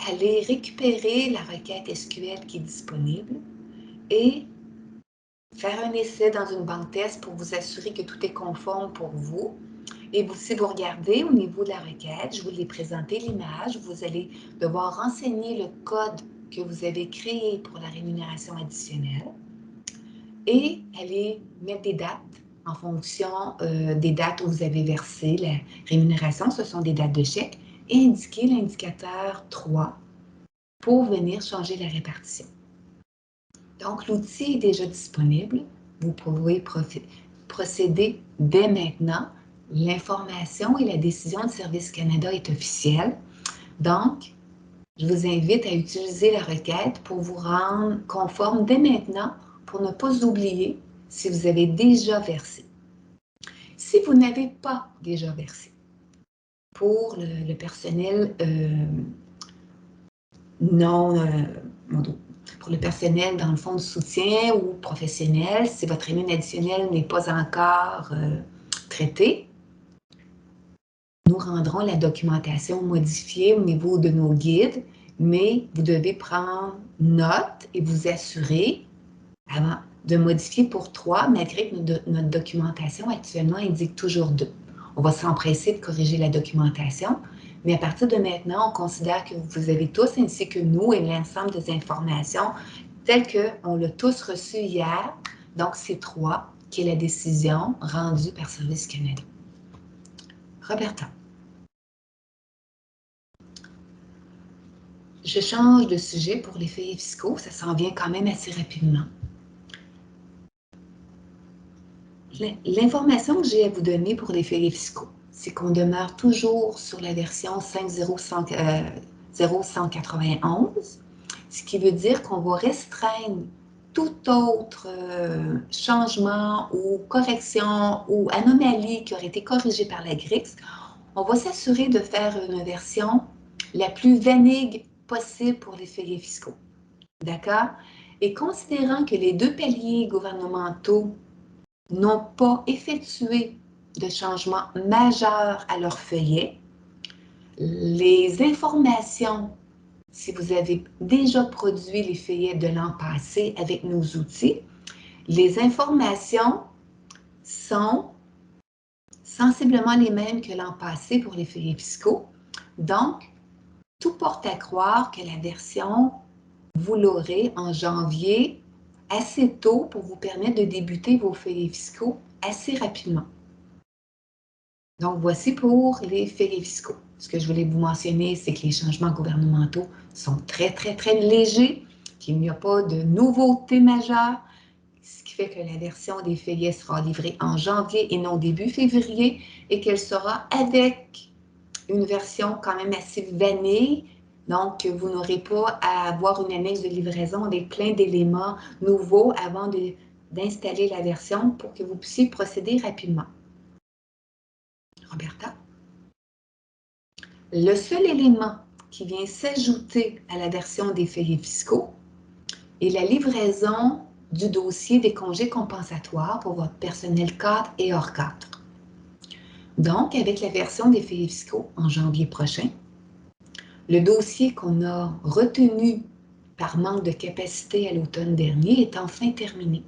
aller récupérer la requête SQL qui est disponible et faire un essai dans une banque test pour vous assurer que tout est conforme pour vous. Et si vous regardez au niveau de la requête, je vous l'ai présenté l'image, vous allez devoir renseigner le code que vous avez créé pour la rémunération additionnelle et aller mettre des dates en fonction des dates où vous avez versé la rémunération, ce sont des dates de chèque, et indiquer l'indicateur 3 pour venir changer la répartition. Donc, l'outil est déjà disponible. Vous pouvez procéder dès maintenant. L'information et la décision de Service Canada est officielle. Donc, je vous invite à utiliser la requête pour vous rendre conforme dès maintenant pour ne pas oublier si vous avez déjà versé. Si vous n'avez pas déjà versé, pour le personnel pour le personnel dans le fond de soutien ou professionnel, si votre rémunération additionnelle n'est pas encore traitée, nous rendrons la documentation modifiée au niveau de nos guides, mais vous devez prendre note et vous assurer avant de modifier pour 3, malgré que notre documentation actuellement indique toujours 2. On va s'empresser de corriger la documentation, mais à partir de maintenant, on considère que vous avez tous, ainsi que nous, et l'ensemble des informations telles qu'on l'a tous reçu hier. Donc, c'est 3 qui est la décision rendue par Service Canada. Roberta. Je change de sujet pour les feuillets fiscaux, ça s'en vient quand même assez rapidement. L'information que j'ai à vous donner pour les feuillets fiscaux, c'est qu'on demeure toujours sur la version 5.0.191, ce qui veut dire qu'on va restreindre tout autre changement ou correction ou anomalie qui aurait été corrigée par la GRIX. On va s'assurer de faire une version la plus vanille possible pour les feuillets fiscaux. D'accord? Et considérant que les 2 paliers gouvernementaux n'ont pas effectué de changements majeurs à leur feuillet, les informations, si vous avez déjà produit les feuillets de l'an passé avec nos outils, les informations sont sensiblement les mêmes que l'an passé pour les feuillets fiscaux. Donc, tout porte à croire que la version, vous l'aurez en janvier assez tôt pour vous permettre de débuter vos feuillets fiscaux assez rapidement. Donc, voici pour les feuillets fiscaux. Ce que je voulais vous mentionner, c'est que les changements gouvernementaux sont très, très, très légers, qu'il n'y a pas de nouveautés majeures, ce qui fait que la version des feuillets sera livrée en janvier et non début février, et qu'elle sera avec une version quand même assez vanille. Donc, vous n'aurez pas à avoir une annexe de livraison avec plein d'éléments nouveaux avant d'installer la version pour que vous puissiez procéder rapidement. Roberta? Le seul élément qui vient s'ajouter à la version des feuillets fiscaux est la livraison du dossier des congés compensatoires pour votre personnel cadre et hors cadre. Donc, avec la version des feuillets fiscaux en janvier prochain, le dossier qu'on a retenu par manque de capacité à l'automne dernier est enfin terminé.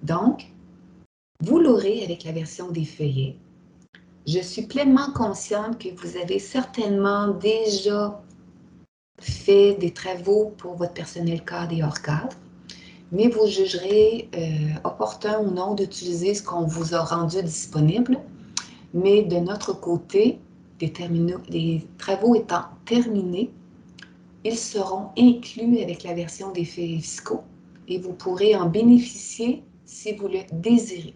Donc, vous l'aurez avec la version des feuillets. Je suis pleinement consciente que vous avez certainement déjà fait des travaux pour votre personnel cadre et hors cadre, mais vous jugerez opportun ou non d'utiliser ce qu'on vous a rendu disponible. Mais de notre côté, les travaux étant terminés, ils seront inclus avec la version des feuillets fiscaux et vous pourrez en bénéficier si vous le désirez.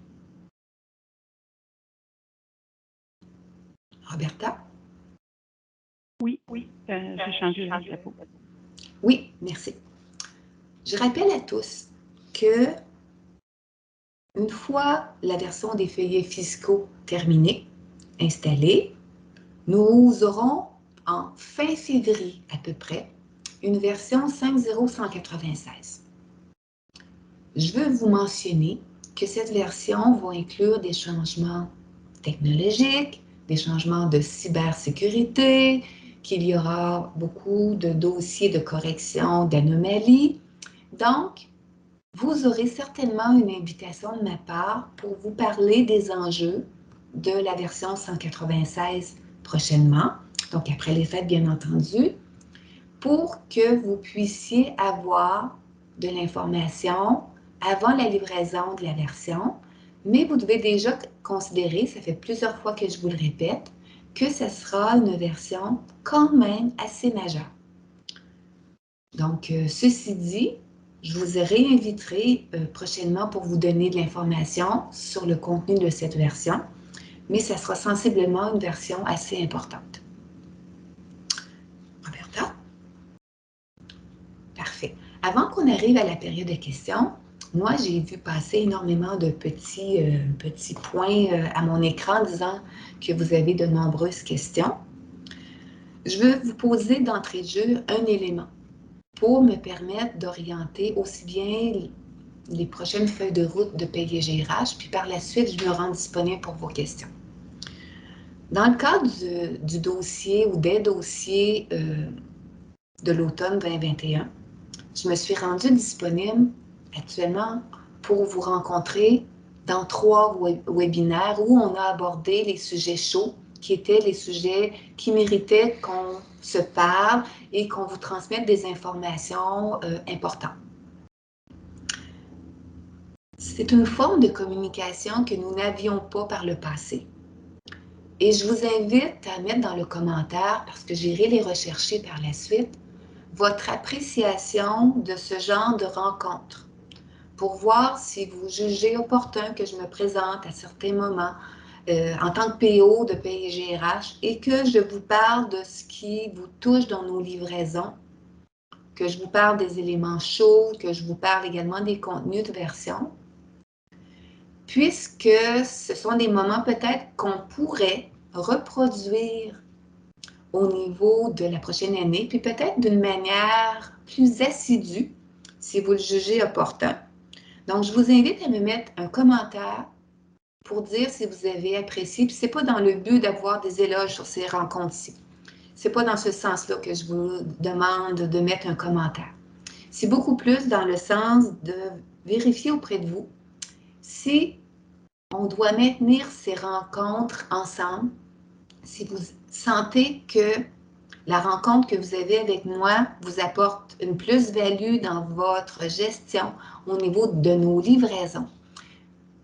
Roberta? Oui, j'ai changé le diapo. Oui, merci. Je rappelle à tous que une fois la version des feuillets fiscaux terminée, installée, nous aurons en fin février à peu près une version 5.0.196. Je veux vous mentionner que cette version va inclure des changements technologiques, des changements de cybersécurité, qu'il y aura beaucoup de dossiers de correction d'anomalies. Donc, vous aurez certainement une invitation de ma part pour vous parler des enjeux de la version 196 prochainement, donc après les fêtes bien entendu, pour que vous puissiez avoir de l'information avant la livraison de la version, mais vous devez déjà considérer, ça fait plusieurs fois que je vous le répète, que ce sera une version quand même assez majeure. Donc, ceci dit, je vous réinviterai prochainement pour vous donner de l'information sur le contenu de cette version, mais ça sera sensiblement une version assez importante. Roberta? Parfait. Avant qu'on arrive à la période de questions, moi, j'ai vu passer énormément de petits points à mon écran disant que vous avez de nombreuses questions. Je veux vous poser d'entrée de jeu un élément pour me permettre d'orienter aussi bien les prochaines feuilles de route de PayGRH, puis par la suite, je me rends disponible pour vos questions. Dans le cadre du dossier ou des dossiers de l'automne 2021, je me suis rendue disponible actuellement pour vous rencontrer dans 3 webinaires où on a abordé les sujets chauds, qui étaient les sujets qui méritaient qu'on se parle et qu'on vous transmette des informations importantes. C'est une forme de communication que nous n'avions pas par le passé. Et je vous invite à mettre dans le commentaire, parce que j'irai les rechercher par la suite, votre appréciation de ce genre de rencontre pour voir si vous jugez opportun que je me présente à certains moments en tant que PO de PayGRH et que je vous parle de ce qui vous touche dans nos livraisons, que je vous parle des éléments chauds, que je vous parle également des contenus de version, puisque ce sont des moments peut-être qu'on pourrait reproduire au niveau de la prochaine année, puis peut-être d'une manière plus assidue, si vous le jugez opportun. Donc, je vous invite à me mettre un commentaire pour dire si vous avez apprécié. Puis, ce n'est pas dans le but d'avoir des éloges sur ces rencontres-ci. Ce n'est pas dans ce sens-là que je vous demande de mettre un commentaire. C'est beaucoup plus dans le sens de vérifier auprès de vous si on doit maintenir ces rencontres ensemble, si vous sentez que la rencontre que vous avez avec moi vous apporte une plus-value dans votre gestion au niveau de nos livraisons.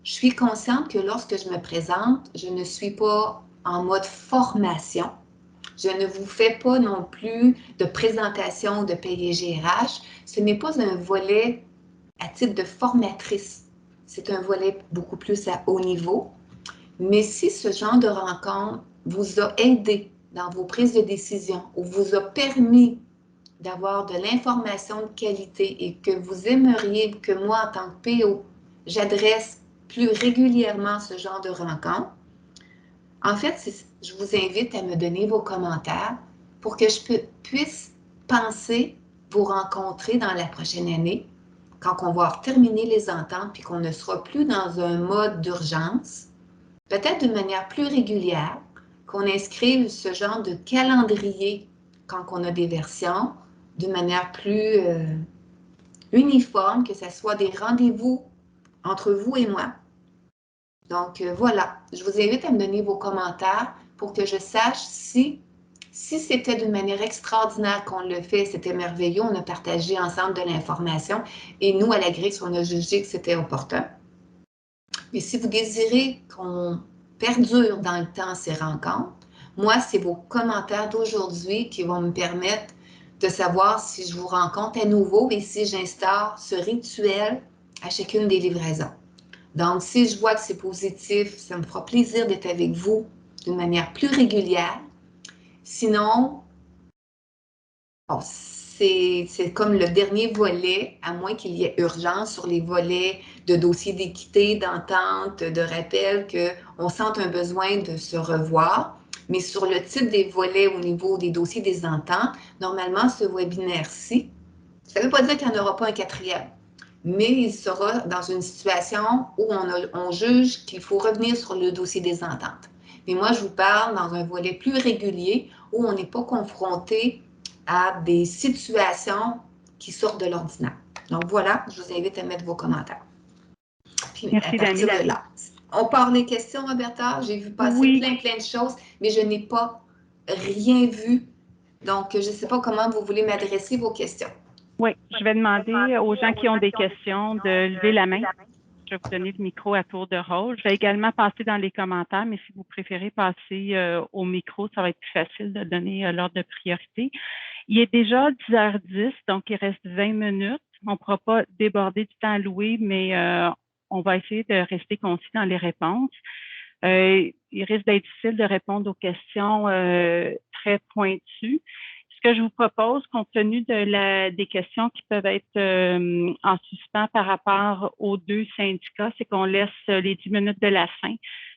Je suis consciente que lorsque je me présente, je ne suis pas en mode formation. Je ne vous fais pas non plus de présentation de PayGRH. Ce n'est pas un volet à titre de formatrice. C'est un volet beaucoup plus à haut niveau. Mais si ce genre de rencontre vous a aidé dans vos prises de décision ou vous a permis d'avoir de l'information de qualité et que vous aimeriez que moi, en tant que PO, j'adresse plus régulièrement ce genre de rencontre, en fait, je vous invite à me donner vos commentaires pour que je puisse penser vous rencontrer dans la prochaine année, quand on va avoir terminé les ententes puis qu'on ne sera plus dans un mode d'urgence, peut-être d'une manière plus régulière, qu'on inscrive ce genre de calendrier quand on a des versions, d'une manière plus uniforme, que ce soit des rendez-vous entre vous et moi. Donc, voilà, je vous invite à me donner vos commentaires pour que je sache si c'était d'une manière extraordinaire qu'on le fait, c'était merveilleux, on a partagé ensemble de l'information et nous, à la Grix, on a jugé que c'était opportun. Mais si vous désirez qu'on perdure dans le temps ces rencontres, moi, c'est vos commentaires d'aujourd'hui qui vont me permettre de savoir si je vous rencontre à nouveau et si j'instaure ce rituel à chacune des livraisons. Donc, si je vois que c'est positif, ça me fera plaisir d'être avec vous d'une manière plus régulière. Sinon, bon, c'est comme le dernier volet, à moins qu'il y ait urgence sur les volets de dossiers d'équité, d'entente, de rappel, qu'on sente un besoin de se revoir. Mais sur le type des volets au niveau des dossiers des ententes, normalement, ce webinaire-ci, ça ne veut pas dire qu'il n'y en aura pas un quatrième, mais il sera dans une situation où on juge qu'il faut revenir sur le dossier des ententes. Mais moi, je vous parle dans un volet plus régulier où on n'est pas confronté à des situations qui sortent de l'ordinaire. Donc voilà, je vous invite à mettre vos commentaires. Puis Merci, à partir Dani. de là, on part des questions, Roberta. J'ai vu passer Oui, plein de choses, mais je n'ai pas rien vu. Donc, je ne sais pas comment vous voulez m'adresser vos questions. oui, je vais demander aux gens qui ont des questions de lever la main. Je vais vous donner le micro à tour de rôle. Je vais également passer dans les commentaires, mais si vous préférez passer au micro, ça va être plus facile de donner l'ordre de priorité. Il est déjà 10h10, donc il reste 20 minutes. On ne pourra pas déborder du temps alloué, mais on va essayer de rester concis dans les réponses. Il risque d'être difficile de répondre aux questions très pointues. Ce que je vous propose, compte tenu des questions qui peuvent être en suspens par rapport aux deux syndicats, c'est qu'on laisse les 10 minutes de la fin.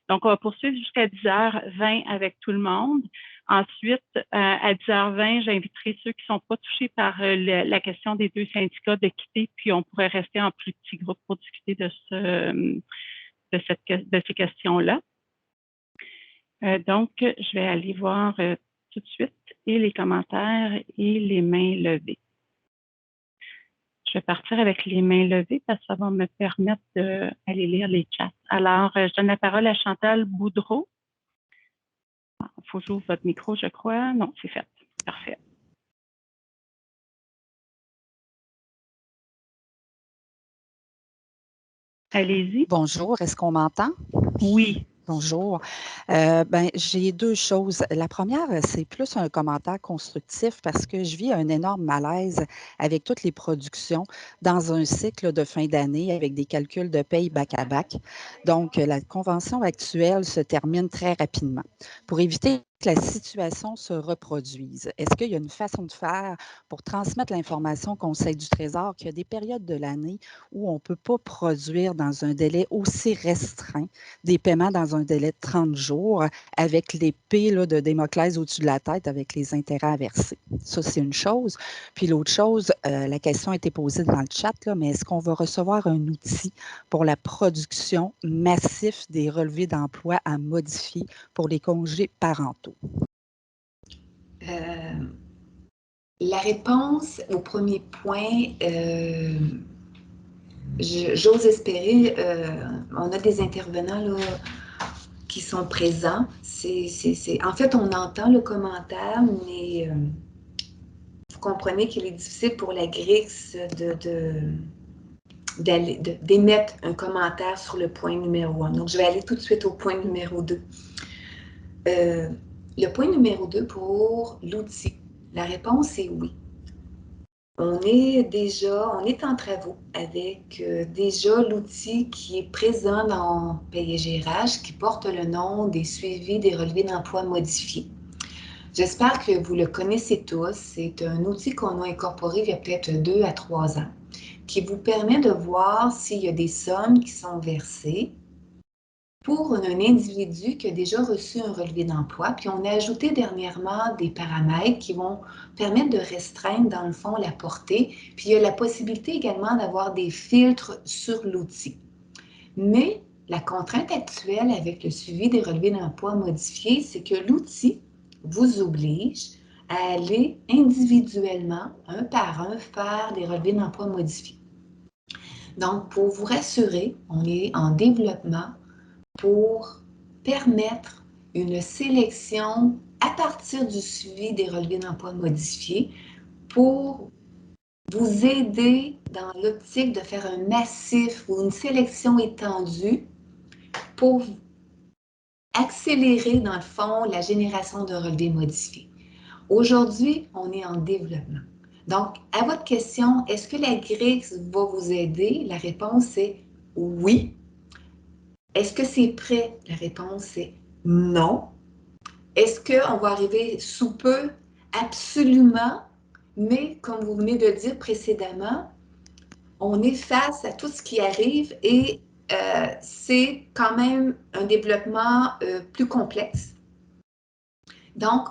Donc, on va poursuivre jusqu'à 10h20 avec tout le monde. Ensuite, à 10h20, j'inviterai ceux qui ne sont pas touchés par la question des deux syndicats de quitter, puis on pourrait rester en plus petit groupe pour discuter de ces questions-là. Donc, je vais aller voir tout de suite et les commentaires et les mains levées. Je vais partir avec les mains levées parce que ça va me permettre d'aller lire les chats. Alors, je donne la parole à Chantal Boudreau. Il faut que j'ouvre votre micro, je crois. Non, c'est fait. Parfait. Allez-y. Bonjour, est-ce qu'on m'entend? Oui. Bonjour. J'ai deux choses. La première, c'est plus un commentaire constructif parce que je vis un énorme malaise avec toutes les productions dans un cycle de fin d'année avec des calculs de paye back-à-back. Donc, la convention actuelle se termine très rapidement. Pour éviter que la situation se reproduise, est-ce qu'il y a une façon de faire pour transmettre l'information au Conseil du Trésor qu'il y a des périodes de l'année où on ne peut pas produire dans un délai aussi restreint des paiements dans un délai de 30 jours avec l'épée de Damoclès au-dessus de la tête avec les intérêts à verser. Ça, c'est une chose. Puis l'autre chose, la question a été posée dans le chat, mais est-ce qu'on va recevoir un outil pour la production massive des relevés d'emploi à modifier pour les congés parentaux? La réponse au premier point, j'ose espérer, on a des intervenants là, qui sont présents. En fait, on entend le commentaire, mais vous comprenez qu'il est difficile pour la Grix d'émettre un commentaire sur le point numéro 1. Donc, je vais aller tout de suite au point numéro 2. Le point numéro 2 pour l'outil. La réponse est oui. On est en travaux avec déjà l'outil qui est présent dans PayeGRH qui porte le nom des suivis des relevés d'emploi modifiés. J'espère que vous le connaissez tous. C'est un outil qu'on a incorporé il y a peut-être 2 à 3 ans qui vous permet de voir s'il y a des sommes qui sont versées pour un individu qui a déjà reçu un relevé d'emploi, puis on a ajouté dernièrement des paramètres qui vont permettre de restreindre, dans le fond, la portée, puis il y a la possibilité également d'avoir des filtres sur l'outil. Mais la contrainte actuelle avec le suivi des relevés d'emploi modifiés, c'est que l'outil vous oblige à aller individuellement, un par un, faire des relevés d'emploi modifiés. Donc, pour vous rassurer, on est en développement pour permettre une sélection à partir du suivi des relevés d'emploi modifiés pour vous aider dans l'optique de faire un massif ou une sélection étendue pour accélérer, dans le fond, la génération de relevés modifiés. Aujourd'hui, on est en développement. Donc, à votre question, est-ce que la GRIX va vous aider? La réponse est oui. Est-ce que c'est prêt? La réponse est non. Est-ce qu'on va arriver sous peu? Absolument. Mais comme vous venez de le dire précédemment, on est face à tout ce qui arrive et c'est quand même un développement plus complexe. Donc,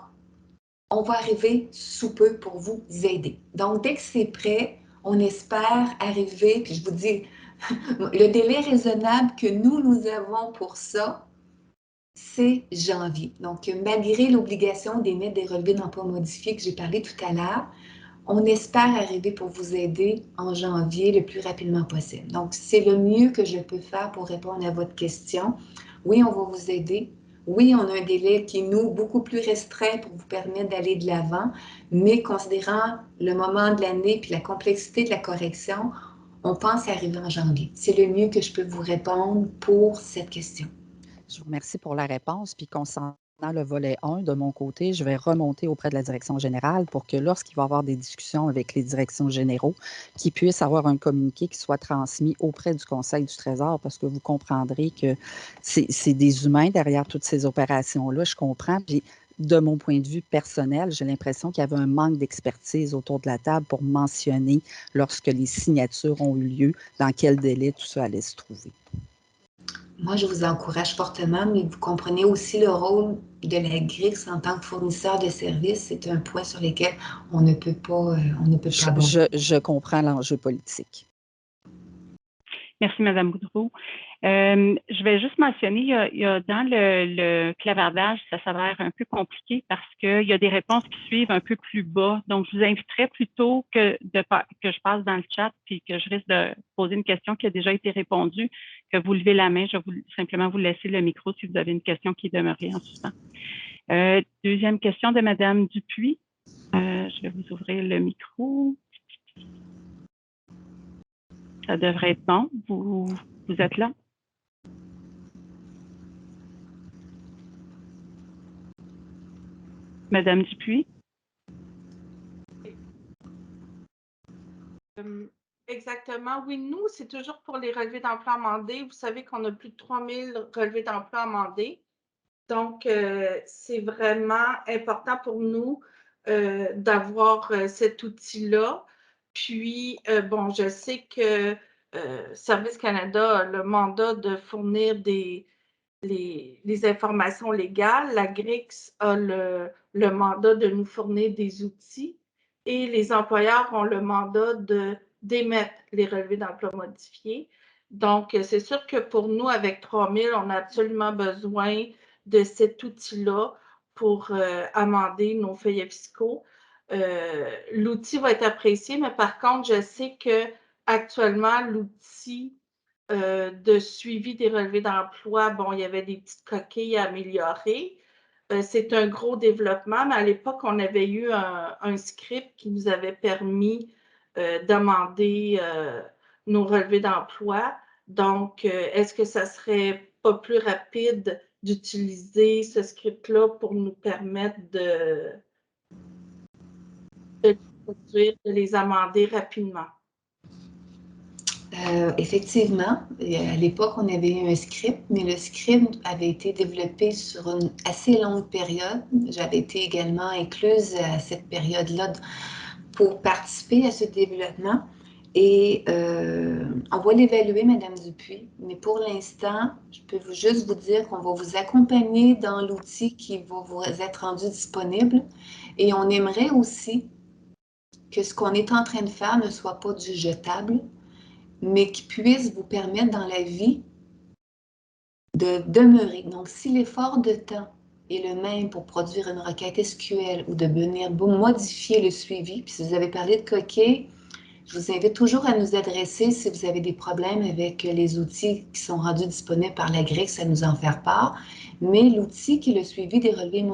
on va arriver sous peu pour vous aider. Donc, dès que c'est prêt, on espère arriver, puis je vous dis, le délai raisonnable que nous avons pour ça, c'est janvier. Donc, malgré l'obligation d'émettre des relevés d'emploi modifiés que j'ai parlé tout à l'heure, on espère arriver pour vous aider en janvier le plus rapidement possible. Donc, c'est le mieux que je peux faire pour répondre à votre question. Oui, on va vous aider. Oui, on a un délai qui est, nous, beaucoup plus restreint pour vous permettre d'aller de l'avant, mais considérant le moment de l'année puis la complexité de la correction, on pense arriver en janvier. C'est le mieux que je peux vous répondre pour cette question. Je vous remercie pour la réponse. Puis concernant le volet 1, de mon côté, je vais remonter auprès de la direction générale pour que lorsqu'il va y avoir des discussions avec les directions généraux, qu'ils puissent avoir un communiqué qui soit transmis auprès du Conseil du Trésor, parce que vous comprendrez que c'est des humains derrière toutes ces opérations-là, je comprends. Puis de mon point de vue personnel, j'ai l'impression qu'il y avait un manque d'expertise autour de la table pour mentionner lorsque les signatures ont eu lieu, dans quel délai tout ça allait se trouver. Moi, je vous encourage fortement, mais vous comprenez aussi le rôle de la GRIX en tant que fournisseur de services. C'est un point sur lequel on ne peut pas aborder. Je comprends l'enjeu politique. Merci, Mme Boudreau. Je vais juste mentionner, il y a dans le clavardage, ça s'avère un peu compliqué parce qu'il y a des réponses qui suivent un peu plus bas. Donc, je vous inviterais plutôt que je passe dans le chat puis que je risque de poser une question qui a déjà été répondue, que vous levez la main. Je vais simplement vous laisser le micro si vous avez une question qui est demeurée en suspens. Deuxième question de Mme Dupuis. Je vais vous ouvrir le micro. Ça devrait être bon. Vous êtes là? Madame Dupuis? Exactement. Oui, nous, c'est toujours pour les relevés d'emploi amendés. Vous savez qu'on a plus de 3000 relevés d'emploi amendés. Donc, c'est vraiment important pour nous d'avoir cet outil-là. Puis, bon, je sais que Service Canada a le mandat de fournir les informations légales. La GRIX a le mandat de nous fournir des outils et les employeurs ont le mandat d'émettre les relevés d'emploi modifiés. Donc, c'est sûr que pour nous, avec 3000, on a absolument besoin de cet outil-là pour amender nos feuillets fiscaux. L'outil va être apprécié, mais par contre, je sais qu'actuellement, l'outil de suivi des relevés d'emploi, bon, il y avait des petites coquilles à améliorer. C'est un gros développement, mais à l'époque, on avait eu un script qui nous avait permis d'amender nos relevés d'emploi. Donc, est-ce que ça serait pas plus rapide d'utiliser ce script-là pour nous permettre de les amender rapidement? Effectivement, à l'époque, on avait eu un script, mais le script avait été développé sur une assez longue période. J'avais été également incluse à cette période-là pour participer à ce développement. Et on va l'évaluer, Madame Dupuis, mais pour l'instant, je peux juste vous dire qu'on va vous accompagner dans l'outil qui va vous être rendu disponible. Et on aimerait aussi que ce qu'on est en train de faire ne soit pas du jetable, mais qui puisse vous permettre dans la vie de demeurer. Donc, si l'effort de temps est le même pour produire une requête SQL ou de venir modifier le suivi, puis si vous avez parlé de coquet, je vous invite toujours à nous adresser si vous avez des problèmes avec les outils qui sont rendus disponibles par la GRIC, ça nous en faire part. Mais l'outil qui est le suivi des relevés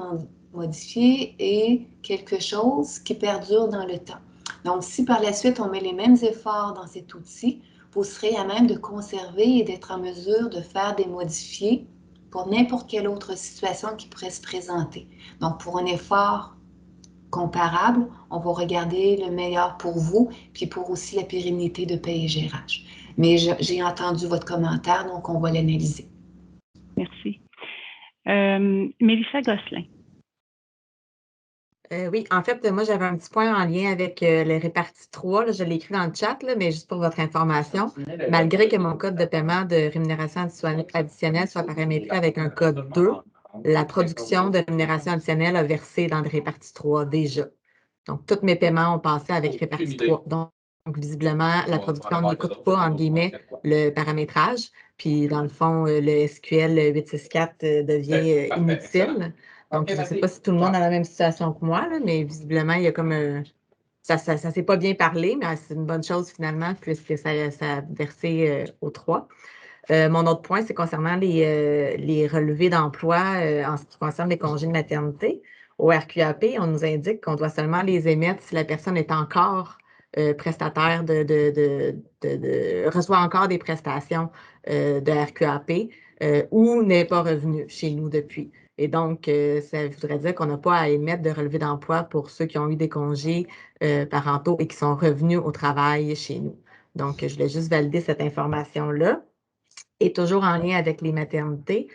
modifiés est quelque chose qui perdure dans le temps. Donc, si par la suite on met les mêmes efforts dans cet outil, vous serez à même de conserver et d'être en mesure de faire des modifiés pour n'importe quelle autre situation qui pourrait se présenter. Donc, pour un effort comparable, on va regarder le meilleur pour vous, puis pour aussi la pérennité de paie et gérage. Mais j'ai entendu votre commentaire, donc on va l'analyser. Merci. Mélissa Gosselin. Oui, en fait, moi, j'avais un petit point en lien avec le réparti 3. Là, je l'ai écrit dans le chat, là, mais juste pour votre information, malgré que mon code de paiement de rémunération additionnelle soit paramétré avec un code 2, la production de rémunération additionnelle a versé dans le réparti 3 déjà. Donc, tous mes paiements ont passé avec réparti 3. Donc, visiblement, la production n'écoute pas, en guillemets, le paramétrage. Puis, dans le fond, le SQL 864 devient inutile. Donc, je ne sais pas si tout le monde est dans la même situation que moi, là, mais visiblement, il y a comme ça ne s'est pas bien parlé, mais c'est une bonne chose finalement, puisque ça a versé au 3. Mon autre point, c'est concernant les relevés d'emploi en ce qui concerne les congés de maternité. Au RQAP, on nous indique qu'on doit seulement les émettre si la personne est encore prestataire reçoit encore des prestations de RQAP ou n'est pas revenu chez nous depuis. Et donc, ça voudrait dire qu'on n'a pas à émettre de relevé d'emploi pour ceux qui ont eu des congés parentaux et qui sont revenus au travail chez nous. Donc, je voulais juste valider cette information-là. Et toujours en lien avec les maternités,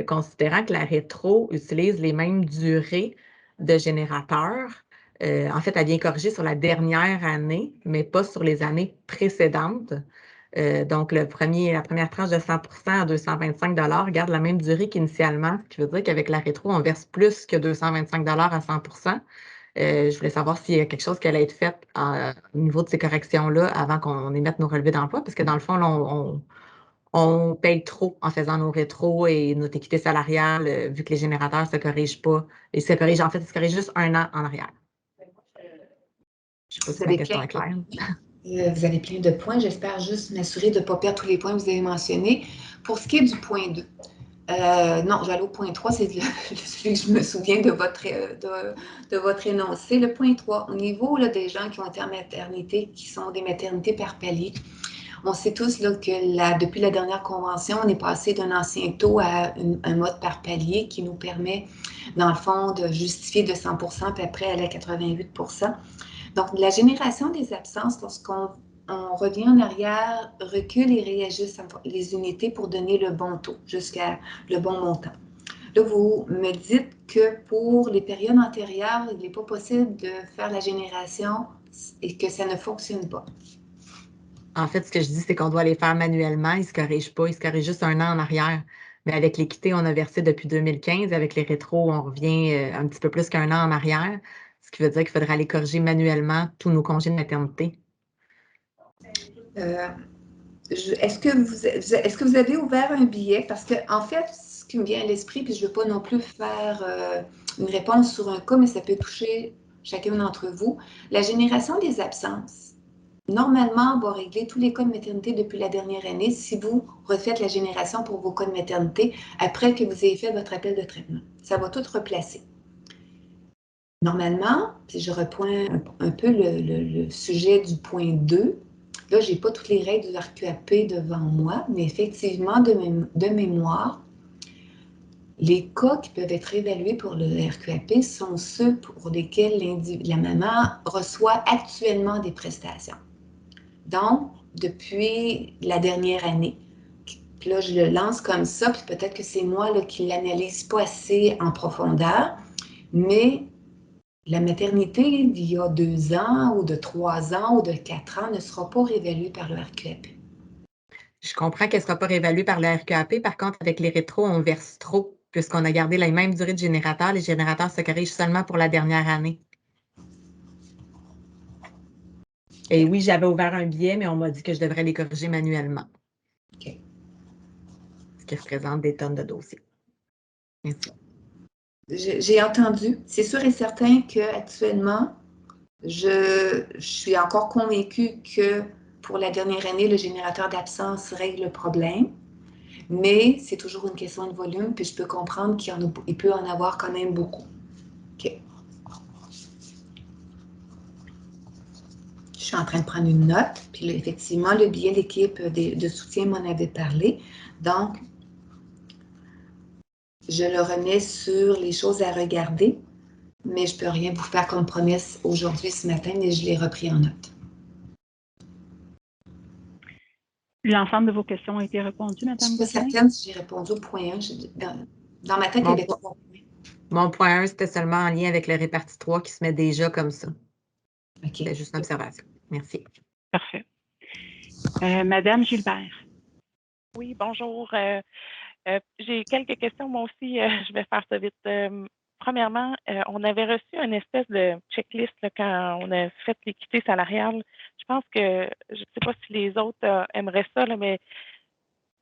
considérant que la rétro utilise les mêmes durées de générateurs. En fait, elle vient corriger sur la dernière année, mais pas sur les années précédentes. Donc, la première tranche de 100 à 225 garde la même durée qu'initialement, ce qui veut dire qu'avec la rétro, on verse plus que 225 à 100 je voulais savoir s'il y a quelque chose qui allait être fait au niveau de ces corrections-là avant qu'on émette nos relevés d'emploi, parce que dans le fond, là, on paye trop en faisant nos rétros et notre équité salariale, vu que les générateurs ne se corrigent pas. Ils se corrigent juste un an en arrière. Je ne sais pas si ma question est claire. Vous avez plein de points. J'espère juste m'assurer de ne pas perdre tous les points que vous avez mentionnés. Pour ce qui est du point 2, non, j'allais au point 3, c'est celui que je me souviens de votre énoncé. Le point 3, au niveau là, des gens qui ont été en maternité, qui sont des maternités par palier, on sait tous là, que depuis la dernière convention, on est passé d'un ancien taux à un mode par palier qui nous permet, dans le fond, de justifier de 100 puis après aller à 88 %. Donc, la génération des absences, lorsqu'on revient en arrière, recule et réajuste les unités pour donner le bon taux, jusqu'à le bon montant. Là, vous me dites que pour les périodes antérieures, il n'est pas possible de faire la génération et que ça ne fonctionne pas. En fait, ce que je dis, c'est qu'on doit les faire manuellement. Ils ne se corrigent pas. Ils se corrigent juste un an en arrière. Mais avec l'équité, on a versé depuis 2015. Avec les rétros, on revient un petit peu plus qu'un an en arrière. Ce qui veut dire qu'il faudra aller corriger manuellement tous nos congés de maternité. Est-ce que vous avez ouvert un billet? Parce que, en fait, ce qui me vient à l'esprit, puis je ne veux pas non plus faire une réponse sur un cas, mais ça peut toucher chacun d'entre vous. La génération des absences, normalement, on va régler tous les cas de maternité depuis la dernière année si vous refaites la génération pour vos cas de maternité après que vous ayez fait votre appel de traitement. Ça va tout replacer. Normalement, si je reprends un peu le sujet du point 2, là, je n'ai pas toutes les règles du RQAP devant moi, mais effectivement, de mémoire, les cas qui peuvent être évalués pour le RQAP sont ceux pour lesquels la maman reçoit actuellement des prestations. Donc, depuis la dernière année. Puis là, je le lance comme ça, puis peut-être que c'est moi là, qui ne l'analyse pas assez en profondeur, mais La maternité d'il y a 2 ans ou de 3 ans ou de 4 ans ne sera pas réévaluée par le RQAP. Je comprends qu'elle ne sera pas réévaluée par le RQAP. Par contre, avec les rétros, on verse trop, puisqu'on a gardé la même durée de générateur. Les générateurs se corrigent seulement pour la dernière année. Et oui, j'avais ouvert un billet, mais on m'a dit que je devrais les corriger manuellement. OK. Ce qui représente des tonnes de dossiers. Merci. J'ai entendu. C'est sûr et certain qu'actuellement, je suis encore convaincue que pour la dernière année, le générateur d'absence règle le problème. Mais c'est toujours une question de volume, puis je peux comprendre qu'il peut en avoir quand même beaucoup. OK. Je suis en train de prendre une note, puis là, effectivement, le billet d'équipe de soutien m'en avait parlé. Donc, je le remets sur les choses à regarder, mais je ne peux rien vous faire comme promesse aujourd'hui, ce matin, mais je l'ai repris en note. L'ensemble de vos questions ont été répondues, Je ne Mme suis pas Gosselin? certaine si j'ai répondu au point 1. Dans ma tête, il y avait 3 points. Mon point 1, c'était seulement en lien avec le réparti 3 qui se met déjà comme ça. OK. C'était juste une observation. Merci. Parfait. Madame Gilbert. Oui, bonjour. J'ai quelques questions. Moi aussi, je vais faire ça vite. Premièrement, on avait reçu une espèce de checklist là, quand on a fait l'équité salariale. Je pense que, je ne sais pas si les autres aimeraient ça, là, mais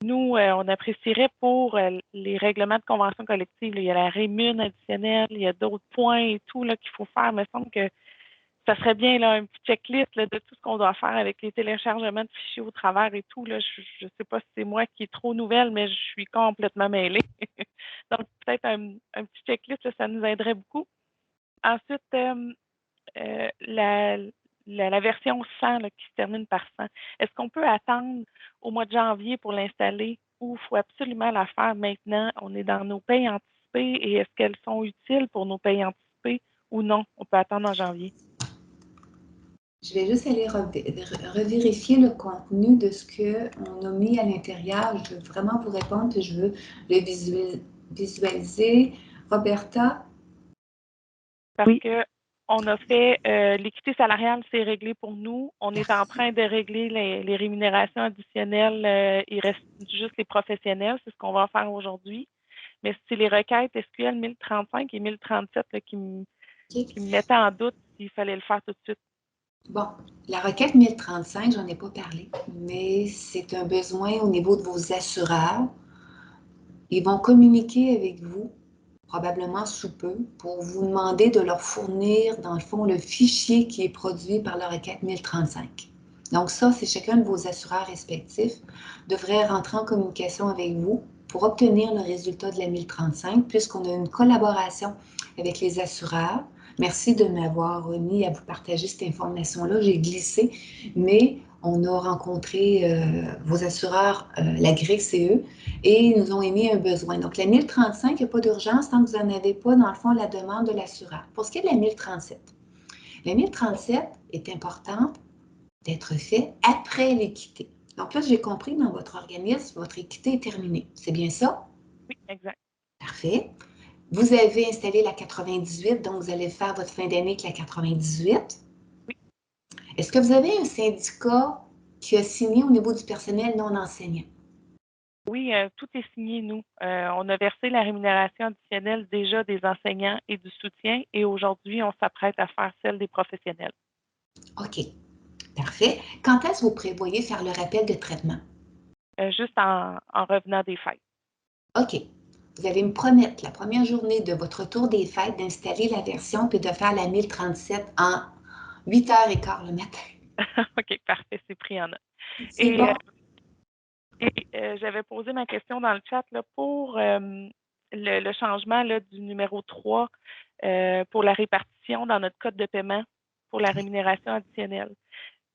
nous, on apprécierait pour les règlements de convention collective. Là, il y a la rémun additionnelle, il y a d'autres points et tout là, qu'il faut faire. Il me semble que ça serait bien là, un petit checklist là, de tout ce qu'on doit faire avec les téléchargements de fichiers au travers et tout. Là. Je ne sais pas si c'est moi qui est trop nouvelle, mais je suis complètement mêlée. Donc, peut-être un petit checklist, là, ça nous aiderait beaucoup. Ensuite, la version 100 là, qui se termine par 100, est-ce qu'on peut attendre au mois de janvier pour l'installer ou il faut absolument la faire maintenant? On est dans nos payes anticipées et est-ce qu'elles sont utiles pour nos payes anticipées ou non? On peut attendre en janvier. Je vais juste aller revérifier le contenu de ce qu'on a mis à l'intérieur. Je veux vraiment vous répondre, puis je veux le visualiser. Roberta? Parce Oui. que on a fait l'équité salariale, c'est réglé pour nous. On est en train de régler les rémunérations additionnelles. Il reste juste les professionnels, c'est ce qu'on va faire aujourd'hui. Mais c'est les requêtes SQL 1035 et 1037 là, qui me mettaient en doute s'il fallait le faire tout de suite. Bon, la requête 1035, j'en ai pas parlé, mais c'est un besoin au niveau de vos assureurs. Ils vont communiquer avec vous, probablement sous peu, pour vous demander de leur fournir, dans le fond, le fichier qui est produit par la requête 1035. Donc ça, c'est chacun de vos assureurs respectifs devrait rentrer en communication avec vous pour obtenir le résultat de la 1035, puisqu'on a une collaboration avec les assureurs. Merci de m'avoir mis à vous partager cette information-là. J'ai glissé, mais on a rencontré vos assureurs, la GRICE, et ils nous ont émis un besoin. Donc, la 1035, il n'y a pas d'urgence tant que vous n'en avez pas, dans le fond, la demande de l'assureur. Pour ce qui est de la 1037, la 1037 est importante d'être faite après l'équité. Donc là, j'ai compris, dans votre organisme, votre équité est terminée. C'est bien ça? Oui, exact. Parfait. Vous avez installé la 98, donc vous allez faire votre fin d'année avec la 98. Oui. Est-ce que vous avez un syndicat qui a signé au niveau du personnel non enseignant? Oui, tout est signé, nous. On a versé la rémunération additionnelle déjà des enseignants et du soutien et aujourd'hui, on s'apprête à faire celle des professionnels. OK. Parfait. Quand est-ce que vous prévoyez faire le rappel de traitement? Juste en revenant des fêtes. OK. Vous allez me promettre la première journée de votre retour des fêtes d'installer la version puis de faire la 1037 en 8h15 le matin. OK, parfait, c'est pris en note. C'est bon? J'avais posé ma question dans le chat là, pour le changement là, du numéro 3 pour la répartition dans notre code de paiement pour la rémunération additionnelle.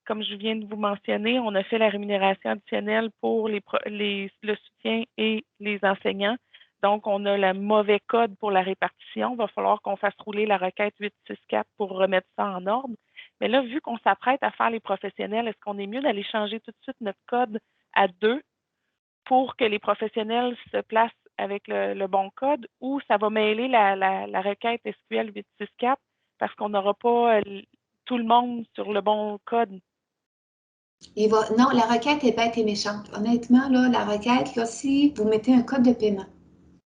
Comme je viens de vous mentionner, on a fait la rémunération additionnelle pour le soutien et les enseignants. Donc, on a le mauvais code pour la répartition. Il va falloir qu'on fasse rouler la requête 864 pour remettre ça en ordre. Mais là, vu qu'on s'apprête à faire les professionnels, est-ce qu'on est mieux d'aller changer tout de suite notre code à 2 pour que les professionnels se placent avec le bon code ou ça va mêler la requête SQL 864 parce qu'on n'aura pas tout le monde sur le bon code. Non, la requête est bête et méchante. Honnêtement, là, la requête, là, si vous mettez un code de paiement,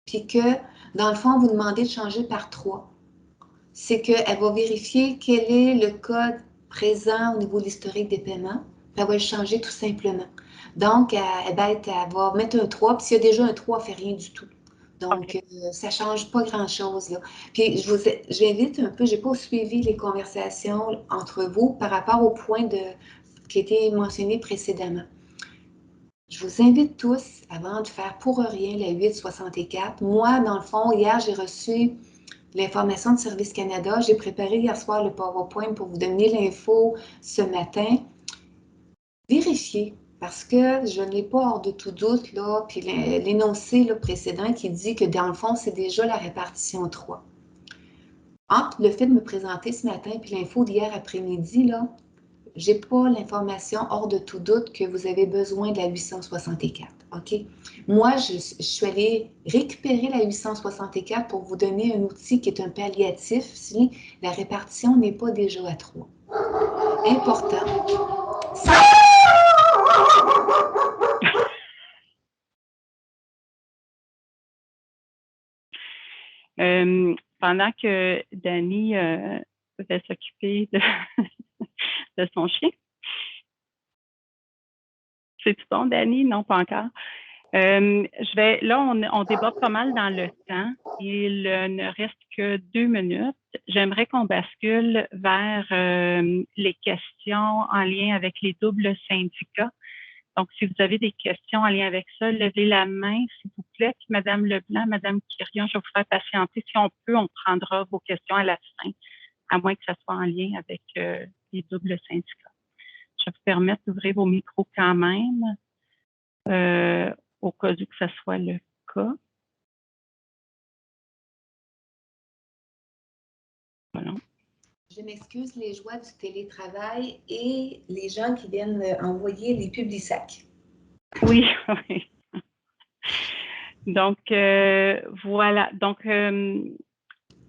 puis que, dans le fond, vous demandez de changer par 3, c'est qu'elle va vérifier quel est le code présent au niveau de l'historique des paiements, puis elle va le changer tout simplement. Donc, elle va mettre un 3, puis s'il y a déjà un 3, elle ne fait rien du tout. Donc, ça ne change pas grand-chose, là. Puis, j'invite un peu, je n'ai pas suivi les conversations entre vous par rapport au point qui a été mentionné précédemment. Je vous invite tous, avant de faire pour rien la 864, moi, dans le fond, hier, j'ai reçu l'information de Service Canada. J'ai préparé hier soir le PowerPoint pour vous donner l'info ce matin. Vérifiez, parce que je n'ai pas hors de tout doute, là, puis l'énoncé précédent qui dit que dans le fond, c'est déjà la répartition 3. Entre le fait de me présenter ce matin puis l'info d'hier après-midi, là, j'ai pas l'information hors de tout doute que vous avez besoin de la 864, OK? Moi, je suis allée récupérer la 864 pour vous donner un outil qui est un palliatif si la répartition n'est pas déjà à 3. Important. Pendant que Dani va s'occuper de son chien. C'est-tu bon, Dani? Non, pas encore. Là, on déborde pas mal dans le temps. Il ne reste que 2 minutes. J'aimerais qu'on bascule vers les questions en lien avec les doubles syndicats. Donc, si vous avez des questions en lien avec ça, levez la main, s'il vous plaît. Puis, Madame Leblanc, Madame Quirion, je vais vous faire patienter. Si on peut, on prendra vos questions à la fin, à moins que ça soit en lien avec les doubles syndicats. Je vais vous permettre d'ouvrir vos micros quand même, au cas où que ce soit le cas. Voilà. Je m'excuse, les joies du télétravail et les gens qui viennent envoyer les Publisac. Oui, oui. Donc, voilà. Donc,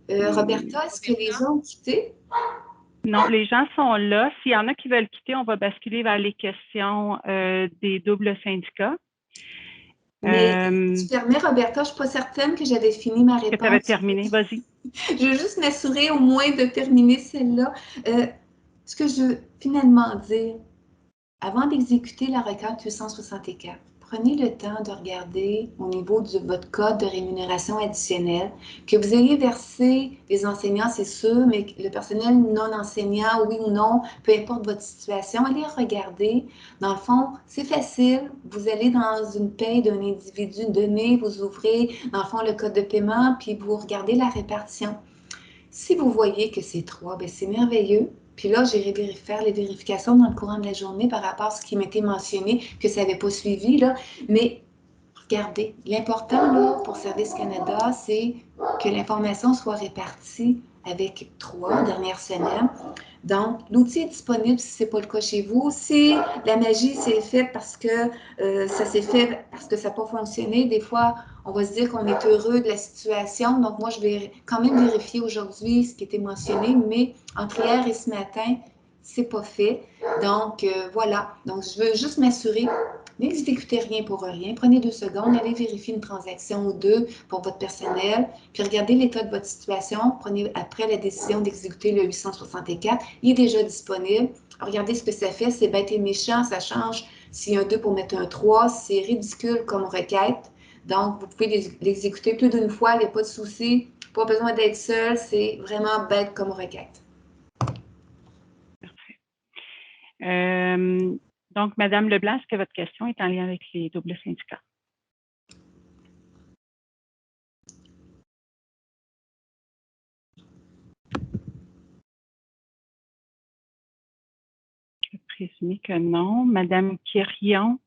Roberta, est-ce que les gens ont quitté? Non, les gens sont là. S'il y en a qui veulent quitter, on va basculer vers les questions des doubles syndicats. Mais tu permets, Roberta, je ne suis pas certaine que j'avais fini ma réponse. Que tu avais terminé, vas-y. Je veux juste m'assurer au moins de terminer celle-là. Ce que je veux finalement dire, avant d'exécuter la requête 864, prenez le temps de regarder au niveau de votre code de rémunération additionnelle, que vous ayez versé les enseignants, c'est sûr, mais le personnel non enseignant, oui ou non, peu importe votre situation, allez regarder. Dans le fond, c'est facile. Vous allez dans une paye d'un individu donné, vous ouvrez, dans le fond, le code de paiement, puis vous regardez la répartition. Si vous voyez que c'est 3, bien, c'est merveilleux. Puis là, j'irai faire les vérifications dans le courant de la journée par rapport à ce qui m'était mentionné, que ça n'avait pas suivi, là. Mais regardez, l'important, là, pour Service Canada, c'est que l'information soit répartie avec 3 dernières semaines. Donc, l'outil est disponible si ce n'est pas le cas chez vous. Si la magie s'est faite parce que ça s'est fait parce que ça n'a pas fonctionné, des fois, on va se dire qu'on est heureux de la situation. Donc, moi, je vais quand même vérifier aujourd'hui ce qui était mentionné, mais entre hier et ce matin, c'est pas fait. Donc, voilà. Donc, je veux juste m'assurer, n'exécutez rien pour rien. Prenez 2 secondes, allez vérifier une transaction ou 2 pour votre personnel, puis regardez l'état de votre situation. Prenez après la décision d'exécuter le 864. Il est déjà disponible. Regardez ce que ça fait. C'est bête et méchant. Ça change s'il y a un 2 pour mettre un 3. C'est ridicule comme requête. Donc, vous pouvez l'exécuter plus d'une fois. Il n'y a pas de souci. Pas besoin d'être seul. C'est vraiment bête comme requête. Parfait. Donc, Madame Leblanc, est-ce que votre question est en lien avec les doubles syndicats? Je vais présumer que non. Madame Quirion?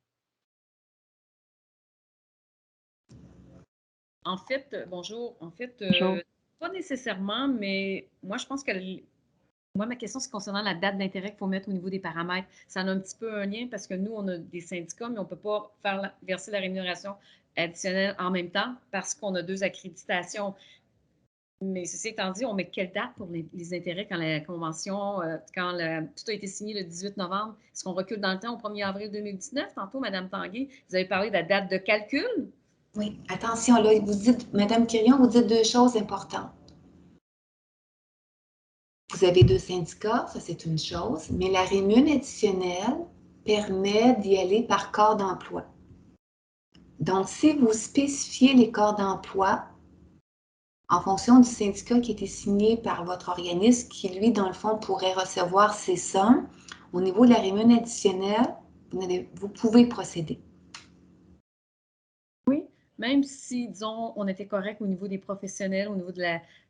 En fait, bonjour. En fait, Bonjour. pas nécessairement, mais moi, je pense que moi, ma question, c'est concernant la date d'intérêt qu'il faut mettre au niveau des paramètres. Ça a un petit peu un lien parce que nous, on a des syndicats, mais on ne peut pas verser la rémunération additionnelle en même temps parce qu'on a 2 accréditations. Mais ceci étant dit, on met quelle date pour les intérêts quand la convention, tout a été signé le 18 novembre? Est-ce qu'on recule dans le temps au 1er avril 2019? Tantôt, Mme Tanguay, vous avez parlé de la date de calcul? Oui, attention, là, vous dites, Mme Quirion, vous dites deux choses importantes. Vous avez 2 syndicats, ça c'est une chose, mais la rémunération additionnelle permet d'y aller par corps d'emploi. Donc, si vous spécifiez les corps d'emploi en fonction du syndicat qui a été signé par votre organisme, qui lui, dans le fond, pourrait recevoir ces sommes, au niveau de la rémunération additionnelle, vous pouvez procéder. Oui, même si, disons, on était correct au niveau des professionnels, au niveau de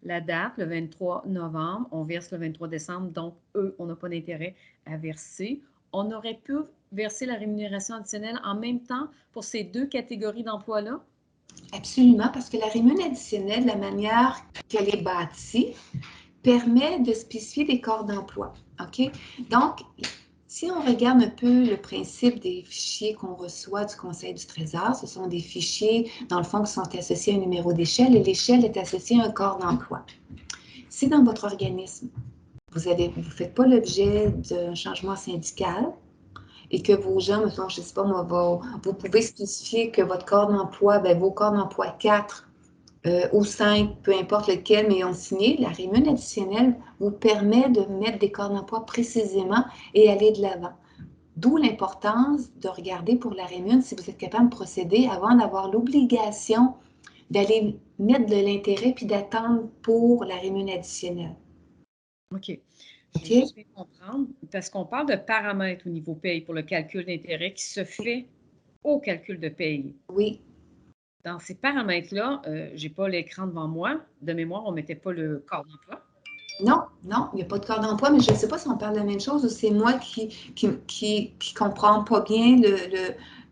la date, le 23 novembre, on verse le 23 décembre, donc eux, on n'a pas d'intérêt à verser. On aurait pu verser la rémunération additionnelle en même temps pour ces 2 catégories d'emplois-là? Absolument, parce que la rémunération additionnelle, la manière qu'elle est bâtie, permet de spécifier des corps d'emploi. OK? Donc, si on regarde un peu le principe des fichiers qu'on reçoit du Conseil du Trésor, ce sont des fichiers, dans le fond, qui sont associés à un numéro d'échelle et l'échelle est associée à un corps d'emploi. Si dans votre organisme, vous ne faites pas l'objet d'un changement syndical et que vos gens, mettons, je ne sais pas moi, vous pouvez spécifier que votre corps d'emploi, vos corps d'emploi 4 ou 5, peu importe lequel, mais ont signé, la rémunération additionnelle vous permet de mettre des corps d'emploi précisément et aller de l'avant. D'où l'importance de regarder pour la rémunération si vous êtes capable de procéder avant d'avoir l'obligation d'aller mettre de l'intérêt puis d'attendre pour la rémunération additionnelle. OK. Je veux juste bien comprendre, parce qu'on parle de paramètres au niveau paye pour le calcul d'intérêt qui se fait au calcul de paye. Oui. Dans ces paramètres-là, je n'ai pas l'écran devant moi. De mémoire, on ne mettait pas le corps d'emploi. Non, non, il n'y a pas de corps d'emploi, mais je ne sais pas si on parle de la même chose ou c'est moi qui comprends pas bien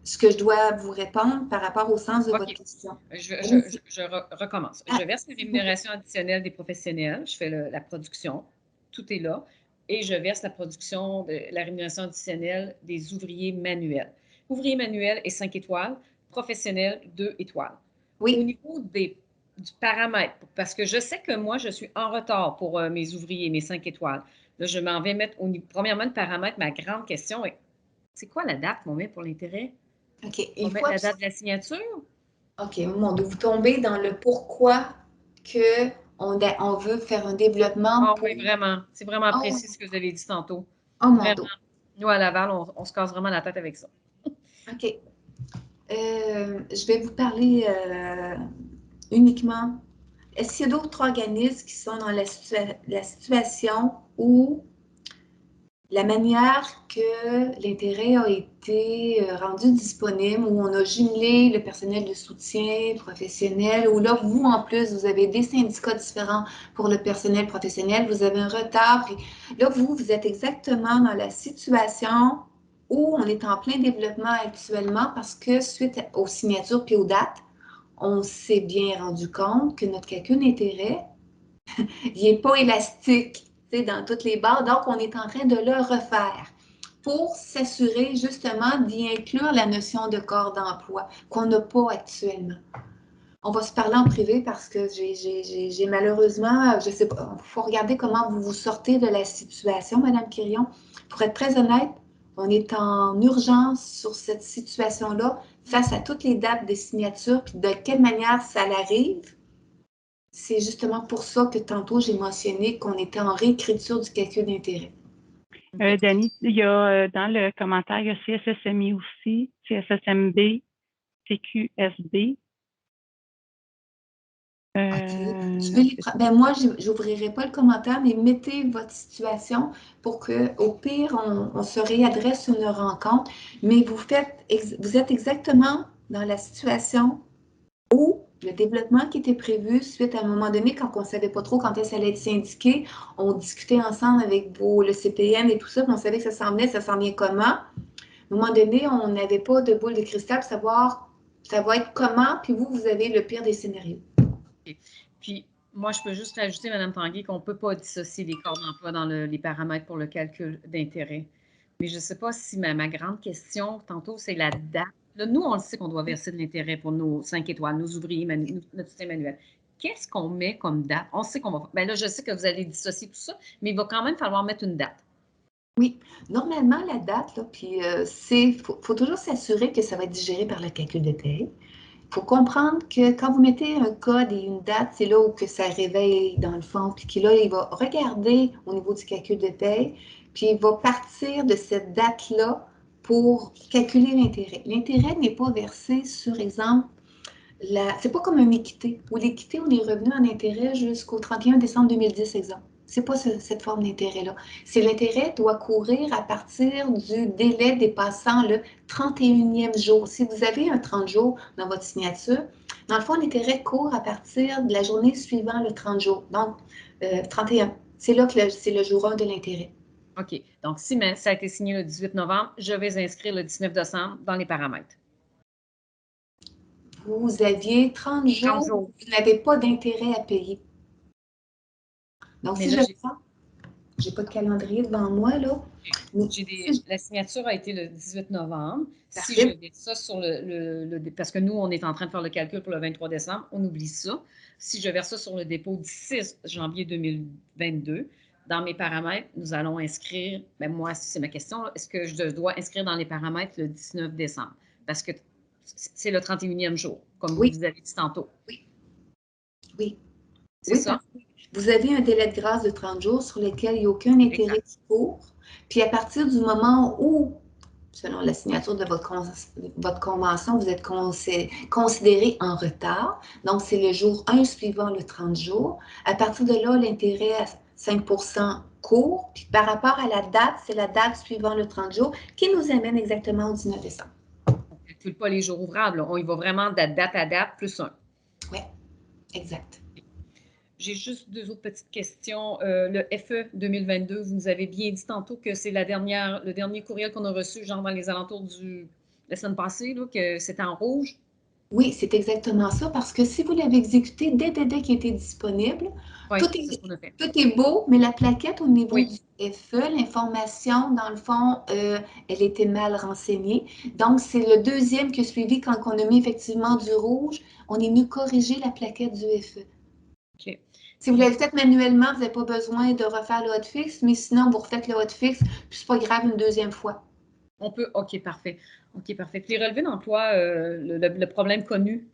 ce que je dois vous répondre par rapport au sens de votre question. Je recommence. Je verse la rémunération additionnelle des professionnels, je fais la production, tout est là, et je verse la production de la rémunération additionnelle des ouvriers manuels. Ouvriers manuels et 5 étoiles, professionnels 2 étoiles. Oui. Au niveau du paramètre, parce que je sais que moi, je suis en retard pour mes ouvriers, mes 5 étoiles. Là, je m'en vais mettre, premièrement, le paramètre, ma grande question est, c'est quoi la date qu'on met pour l'intérêt? OK. On met la date de la signature? OK, vous tombez dans le pourquoi qu'on veut faire un développement pour... Oui, vraiment. C'est vraiment précis ce que vous avez dit tantôt. Oh mon Vraiment. dos. Nous, à Laval, on se casse vraiment la tête avec ça. OK. Je vais vous parler uniquement. Est-ce qu'il y a d'autres organismes qui sont dans la situation où la manière que l'intérêt a été rendu disponible, où on a jumelé le personnel de soutien professionnel, où là, vous, en plus, vous avez des syndicats différents pour le personnel professionnel, vous avez un retard. Puis là, vous êtes exactement dans la situation où on est en plein développement actuellement parce que suite aux signatures puis aux dates, on s'est bien rendu compte que notre calcul d'intérêt, il n'est pas élastique dans toutes les barres. Donc, on est en train de le refaire pour s'assurer justement d'y inclure la notion de corps d'emploi qu'on n'a pas actuellement. On va se parler en privé parce que j'ai malheureusement, je ne sais pas, il faut regarder comment vous vous sortez de la situation, Mme Quirion. Pour être très honnête, on est en urgence sur cette situation-là face à toutes les dates des signatures, puis de quelle manière ça arrive. C'est justement pour ça que tantôt, j'ai mentionné qu'on était en réécriture du calcul d'intérêt. Dani, il y a dans le commentaire, il y a CSSMI aussi, CSSMB, CQSB. Moi, je n'ouvrirai pas le commentaire, mais mettez votre situation pour qu'au pire, on se réadresse sur une rencontre. Mais vous êtes exactement dans la situation où le développement qui était prévu suite à un moment donné, quand on ne savait pas trop quand ça allait être syndiqué, on discutait ensemble avec le CPN et tout ça, puis on savait que ça s'en vient comment. À un moment donné, on n'avait pas de boule de cristal pour savoir ça va être comment, puis vous avez le pire des scénarios. Puis, moi, je peux juste rajouter, Mme Tanguay, qu'on ne peut pas dissocier les corps d'emploi dans les paramètres pour le calcul d'intérêt. Mais je ne sais pas si ma grande question, tantôt, c'est la date. Là, nous, on le sait qu'on doit verser de l'intérêt pour nos 5 étoiles, nos ouvriers, notre système manuel. qu'est-ce qu'on met comme date? On sait qu'on va... Ben là, je sais que vous allez dissocier tout ça, mais il va quand même falloir mettre une date. Oui, normalement, la date, là, puis faut toujours s'assurer que ça va être digéré par le calcul de paye. Il faut comprendre que quand vous mettez un code et une date, c'est là où que ça réveille dans le fond, puis qu'il là, il va regarder au niveau du calcul de paye, puis il va partir de cette date-là pour calculer l'intérêt. L'intérêt n'est pas versé sur exemple, c'est pas comme un équité, où l'équité, on est revenu en intérêt jusqu'au 31 décembre 2010, exemple. C'est pas cette forme d'intérêt-là. C'est l'intérêt doit courir à partir du délai dépassant le 31e jour. Si vous avez un 30 jours dans votre signature, dans le fond, l'intérêt court à partir de la journée suivant le 30 jours. Donc, 31. C'est là que c'est le jour 1 de l'intérêt. OK. Donc, si ça a été signé le 18 novembre, je vais inscrire le 19 décembre dans les paramètres. Vous aviez 30 jours, vous n'avez pas d'intérêt à payer. Donc, si je prends, je n'ai pas de calendrier devant moi, là. La signature a été le 18 novembre. Parfait. Si je mets ça sur parce que nous, on est en train de faire le calcul pour le 23 décembre, on oublie ça. Si je verse ça sur le dépôt du 6 janvier 2022, dans mes paramètres, nous allons inscrire, ben moi, c'est ma question, est-ce que je dois inscrire dans les paramètres le 19 décembre? Parce que c'est le 31e jour, comme vous avez dit tantôt. Oui. Oui. C'est ça? Vous avez un délai de grâce de 30 jours sur lequel il n'y a aucun intérêt qui court. Puis à partir du moment où, selon la signature de votre convention, vous êtes considéré en retard, donc c'est le jour 1 suivant le 30 jours, à partir de là, l'intérêt à 5 % court. Puis par rapport à la date, c'est la date suivant le 30 jours qui nous amène exactement au 19 décembre. On ne calcule pas les jours ouvrables. On y va vraiment de date à date plus 1. Oui, exact. J'ai juste 2 autres petites questions. Le FE 2022, vous nous avez bien dit tantôt que c'est le dernier courriel qu'on a reçu, genre dans les alentours de la semaine passée, là, que c'était en rouge. Oui, c'est exactement ça, parce que si vous l'avez exécuté dès qui était disponible, tout est beau, mais la plaquette au niveau du FE, l'information, dans le fond, elle était mal renseignée. Donc, c'est le deuxième qui a suivi quand on a mis effectivement du rouge. On est venu corriger la plaquette du FE. OK. Si vous l'avez fait manuellement, vous n'avez pas besoin de refaire le hotfix, mais sinon, vous refaites le hotfix, puis c'est pas grave une deuxième fois. On peut, OK, parfait. OK, parfait. Puis les relevés d'emploi, le problème connu,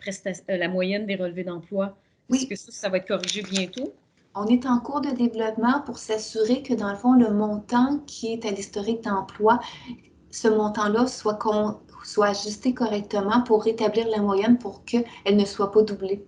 la moyenne des relevés d'emploi, est-ce que ça va être corrigé bientôt? On est en cours de développement pour s'assurer que, dans le fond, le montant qui est à l'historique d'emploi, ce montant-là soit ajusté correctement pour rétablir la moyenne pour qu'elle ne soit pas doublée.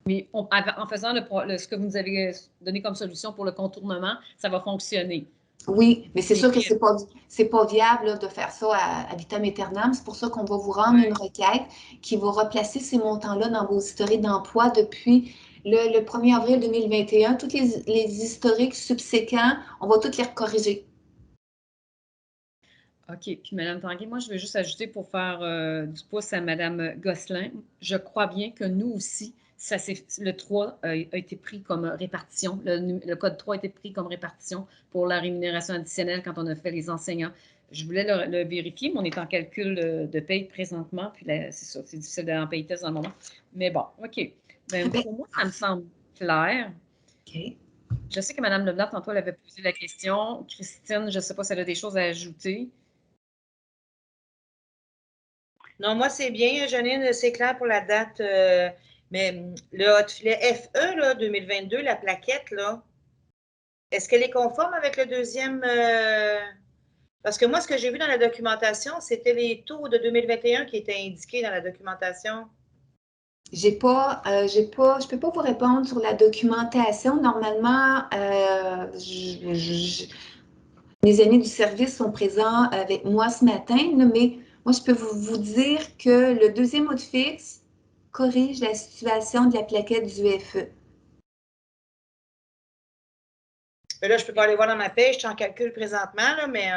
Mais en faisant ce que vous nous avez donné comme solution pour le contournement, ça va fonctionner. Oui, mais c'est sûr que c'est pas viable là, de faire ça à vitam aeternam. C'est pour ça qu'on va vous rendre une requête qui va replacer ces montants-là dans vos historiques d'emploi depuis le 1er avril 2021. Tous les historiques subséquents, on va tous les corriger. OK. Puis Mme Tanguay, moi, je veux juste ajouter pour faire du pouce à Mme Gosselin. Je crois bien que nous aussi, le 3 a été pris comme répartition. Le code 3 a été pris comme répartition pour la rémunération additionnelle quand on a fait les enseignants. Je voulais le vérifier, mais on est en calcul de paye présentement. Puis c'est ça, c'est difficile d'aller en paye test dans le moment. Mais bon, OK. Ben, pour moi, ça me semble clair. OK. Je sais que Mme Leblanc, tantôt, elle avait posé la question. Christine, je ne sais pas si elle a des choses à ajouter. Non, moi, c'est bien, Janine, c'est clair pour la date. Mais le hotfilet FE, là, 2022, la plaquette, là, est-ce qu'elle est conforme avec le deuxième? Parce que moi, ce que j'ai vu dans la documentation, c'était les taux de 2021 qui étaient indiqués dans la documentation. Je peux pas vous répondre sur la documentation. Normalement, mes amis du service sont présents avec moi ce matin, mais moi, je peux vous dire que le deuxième hotfix corrige la situation de la plaquette du FE. Là, je ne peux pas aller voir dans ma paie, je suis en calcul présentement, là, mais...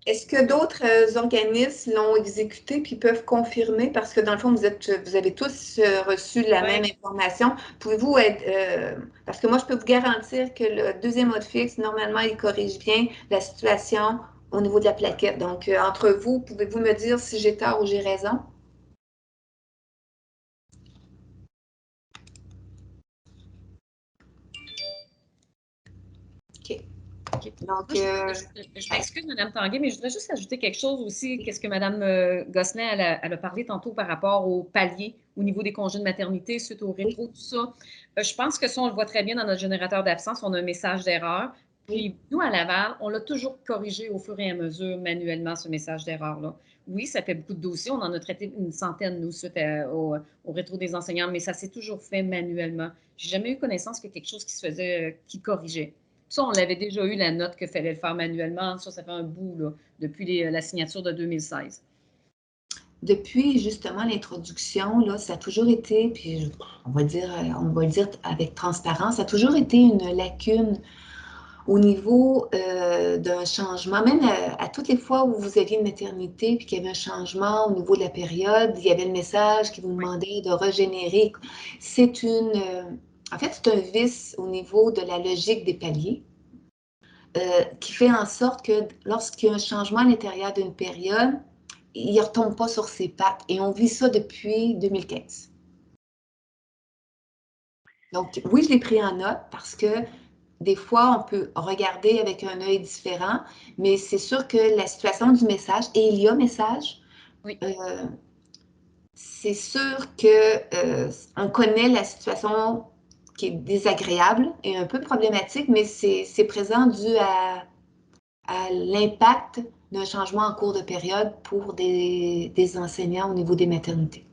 Est-ce que d'autres organismes l'ont exécuté puis peuvent confirmer? Parce que dans le fond, vous avez tous reçu la même information. Pouvez-vous être... parce que moi, je peux vous garantir que le deuxième hotfix, normalement, il corrige bien la situation au niveau de la plaquette. Donc, entre vous, pouvez-vous me dire si j'ai tort ou j'ai raison? OK. Donc, Je m'excuse, Mme Tanguay, mais je voudrais juste ajouter quelque chose aussi. Qu'est-ce que Mme Gosselin, elle a parlé tantôt par rapport aux paliers au niveau des congés de maternité, suite au rétro, tout ça. Je pense que ça, on le voit très bien dans notre générateur d'absence. On a un message d'erreur. Puis, nous, à Laval, on l'a toujours corrigé au fur et à mesure, manuellement, ce message d'erreur-là. Oui, ça fait beaucoup de dossiers. On en a traité une centaine, nous, suite au rétro des enseignants, mais ça s'est toujours fait manuellement. J'ai jamais eu connaissance que quelque chose qui se faisait, qui corrigeait. Ça, on l'avait déjà eu, la note qu'il fallait le faire manuellement. Ça fait un bout, là, depuis la signature de 2016. Depuis justement l'introduction, là, ça a toujours été, puis on va le dire avec transparence, ça a toujours été une lacune au niveau d'un changement, même à toutes les fois où vous aviez une maternité puis qu'il y avait un changement au niveau de la période, il y avait le message qui vous demandait de régénérer. C'est en fait, c'est un vice au niveau de la logique des paliers qui fait en sorte que lorsqu'il y a un changement à l'intérieur d'une période, il ne retombe pas sur ses pattes. Et on vit ça depuis 2015. Donc, oui, je l'ai pris en note parce que des fois, on peut regarder avec un œil différent, mais c'est sûr que la situation du message, et il y a message, oui. C'est sûr que on connaît la situation qui est désagréable et un peu problématique, mais c'est présent dû à l'impact d'un changement en cours de période pour des enseignants au niveau des maternités.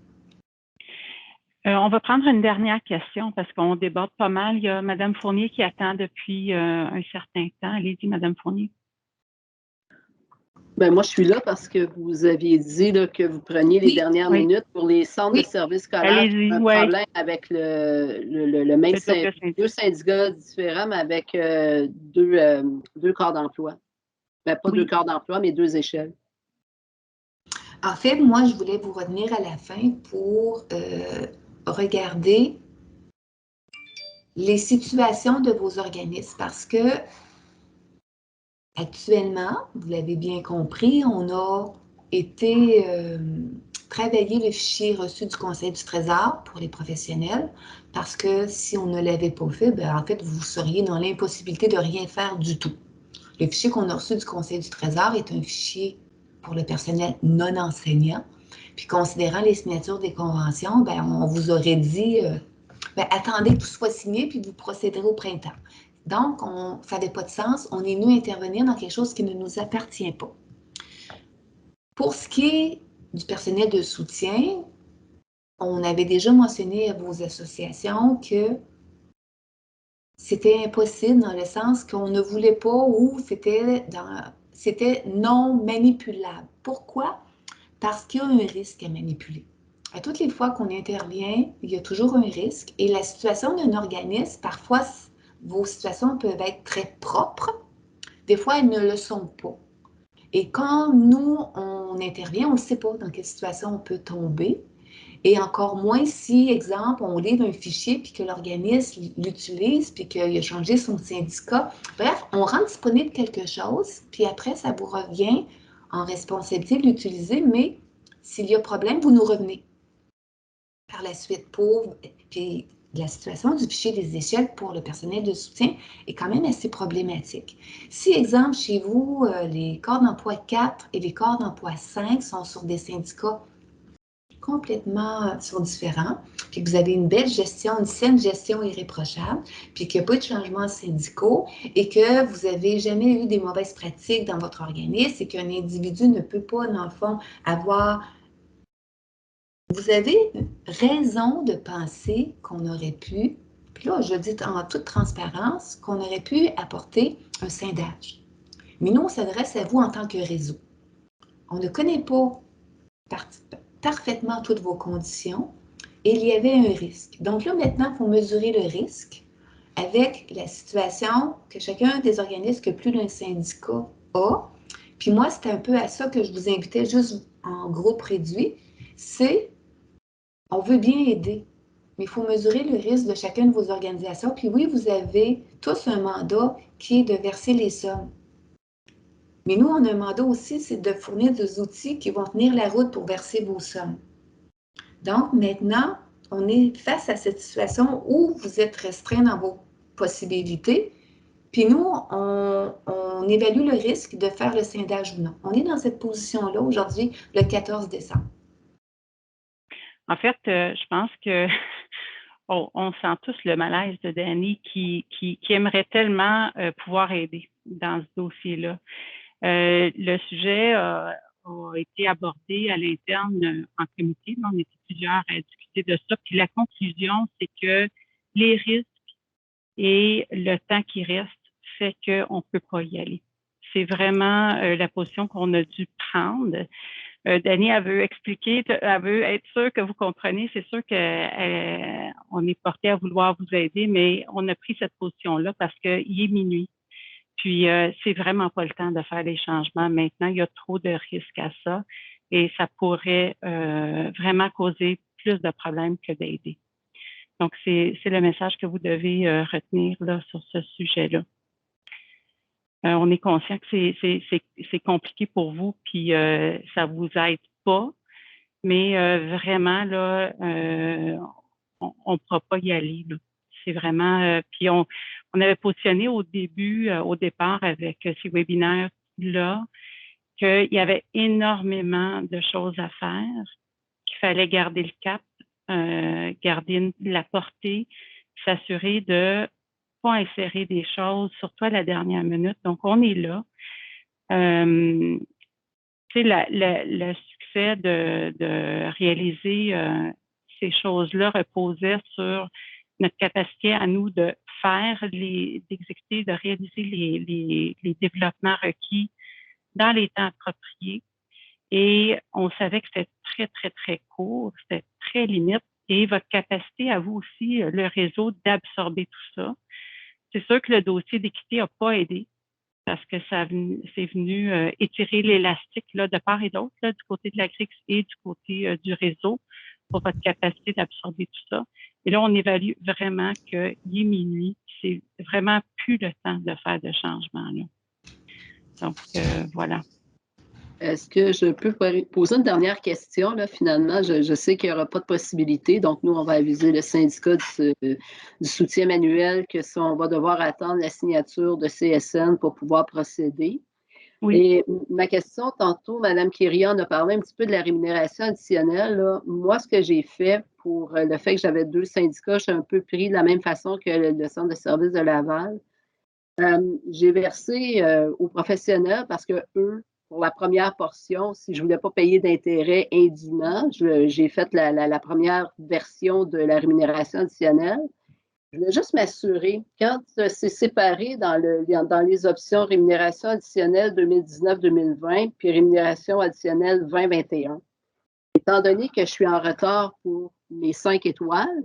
On va prendre une dernière question parce qu'on déborde pas mal. Il y a Mme Fournier qui attend depuis un certain temps. Allez-y, Mme Fournier. Ben, moi, je suis là parce que vous aviez dit là, que vous preniez les dernières minutes pour les centres de services scolaires. Un problème avec le même deux syndicats différents, mais avec deux corps d'emploi. Ben, pas deux corps d'emploi, mais deux échelles. En fait, moi, je voulais vous retenir à la fin pour regarder les situations de vos organismes parce que actuellement, vous l'avez bien compris, on a été travailler le fichier reçu du Conseil du Trésor pour les professionnels parce que si on ne l'avait pas fait, ben, en fait, vous seriez dans l'impossibilité de rien faire du tout. Le fichier qu'on a reçu du Conseil du Trésor est un fichier pour le personnel non enseignant. Puis, considérant les signatures des conventions, ben, on vous aurait dit ben, attendez que tout soit signé, puis vous procéderez au printemps. Donc, ça n'avait pas de sens. On est venu intervenir dans quelque chose qui ne nous appartient pas. Pour ce qui est du personnel de soutien, on avait déjà mentionné à vos associations que c'était impossible dans le sens qu'on ne voulait pas ou c'était non manipulable. Pourquoi? Parce qu'il y a un risque à manipuler. À toutes les fois qu'on intervient, il y a toujours un risque et la situation d'un organisme, parfois, vos situations peuvent être très propres. Des fois, elles ne le sont pas. Et quand nous, on intervient, on ne sait pas dans quelle situation on peut tomber. Et encore moins si, exemple, on livre un fichier puis que l'organisme l'utilise puis qu'il a changé son syndicat. Bref, on rend disponible quelque chose puis après, ça vous revient en responsabilité de l'utiliser, mais s'il y a problème, vous nous revenez par la suite puis la situation du fichier des échelles pour le personnel de soutien est quand même assez problématique. Si, exemple, chez vous, les corps d'emploi 4 et les corps d'emploi 5 sont sur des syndicats complètement différents, puis que vous avez une belle gestion, une saine gestion irréprochable, puis qu'il n'y a pas de changements syndicaux et que vous n'avez jamais eu des mauvaises pratiques dans votre organisme et qu'un individu ne peut pas, dans le fond, avoir... Vous avez raison de penser qu'on aurait pu, puis là, je dis en toute transparence, qu'on aurait pu apporter un scindage. Mais nous, on s'adresse à vous en tant que réseau. On ne connaît pas parfaitement toutes vos conditions et il y avait un risque. Donc là, maintenant, il faut mesurer le risque avec la situation que chacun des organismes que plus d'un syndicat a. Puis moi, c'était un peu à ça que je vous invitais juste en groupe réduit. C'est, on veut bien aider, mais il faut mesurer le risque de chacune de vos organisations. Puis oui, vous avez tous un mandat qui est de verser les sommes. Mais nous, on a un mandat aussi, c'est de fournir des outils qui vont tenir la route pour verser vos sommes. Donc, maintenant, on est face à cette situation où vous êtes restreint dans vos possibilités Puis nous, on évalue le risque de faire le scindage ou non. On est dans cette position-là aujourd'hui, le 14 décembre. En fait, je pense que on sent tous le malaise de Dany qui aimerait tellement pouvoir aider dans ce dossier-là. Le sujet a été abordé à l'interne en comité. On était plusieurs à discuter de ça. Puis la conclusion, c'est que les risques et le temps qui reste fait qu'on ne peut pas y aller. C'est vraiment la position qu'on a dû prendre. Dany, elle veut expliquer, elle veut être sûre que vous comprenez. C'est sûr qu'on est porté à vouloir vous aider, mais on a pris cette position-là parce qu'il est minuit. Puis, c'est vraiment pas le temps de faire les changements. Maintenant, il y a trop de risques à ça et ça pourrait vraiment causer plus de problèmes que d'aider. Donc, c'est le message que vous devez retenir là sur ce sujet-là. On est conscient que c'est compliqué pour vous, puis ça vous aide pas, mais vraiment, là, on ne pourra pas y aller, là. C'est vraiment, puis on avait positionné au départ avec ces webinaires-là, qu'il y avait énormément de choses à faire, qu'il fallait garder le cap, garder la portée, s'assurer de pas insérer des choses, surtout à la dernière minute. Donc, on est là. Tu sais, le succès de réaliser ces choses-là reposait sur notre capacité à nous de faire, d'exécuter, de réaliser les développements requis dans les temps appropriés. Et on savait que c'était très, très, très court, c'était très limite. Et votre capacité à vous aussi, le réseau, d'absorber tout ça. C'est sûr que le dossier d'équité n'a pas aidé parce que c'est venu étirer l'élastique là, de part et d'autre, du côté de la CRIX et du côté du réseau pour votre capacité d'absorber tout ça. Et là, on évalue vraiment qu'il est minuit. C'est vraiment plus le temps de faire de changements. Là. Donc, voilà. Est-ce que je peux poser une dernière question? Là, finalement, je sais qu'il n'y aura pas de possibilité. Donc, nous, on va aviser le syndicat du soutien manuel que on va devoir attendre la signature de CSN pour pouvoir procéder. Oui. Et ma question, tantôt, Mme Kirian a parlé un petit peu de la rémunération additionnelle. Là. Moi, ce que j'ai fait pour le fait que j'avais 2 syndicats, je suis un peu pris de la même façon que le Centre de services de Laval. J'ai versé aux professionnels parce que eux, pour la première portion, si je ne voulais pas payer d'intérêt indûment, j'ai fait la première version de la rémunération additionnelle. Je voulais juste m'assurer, quand c'est séparé dans les options rémunération additionnelle 2019-2020 puis rémunération additionnelle 2021, étant donné que je suis en retard pour mes 5 étoiles,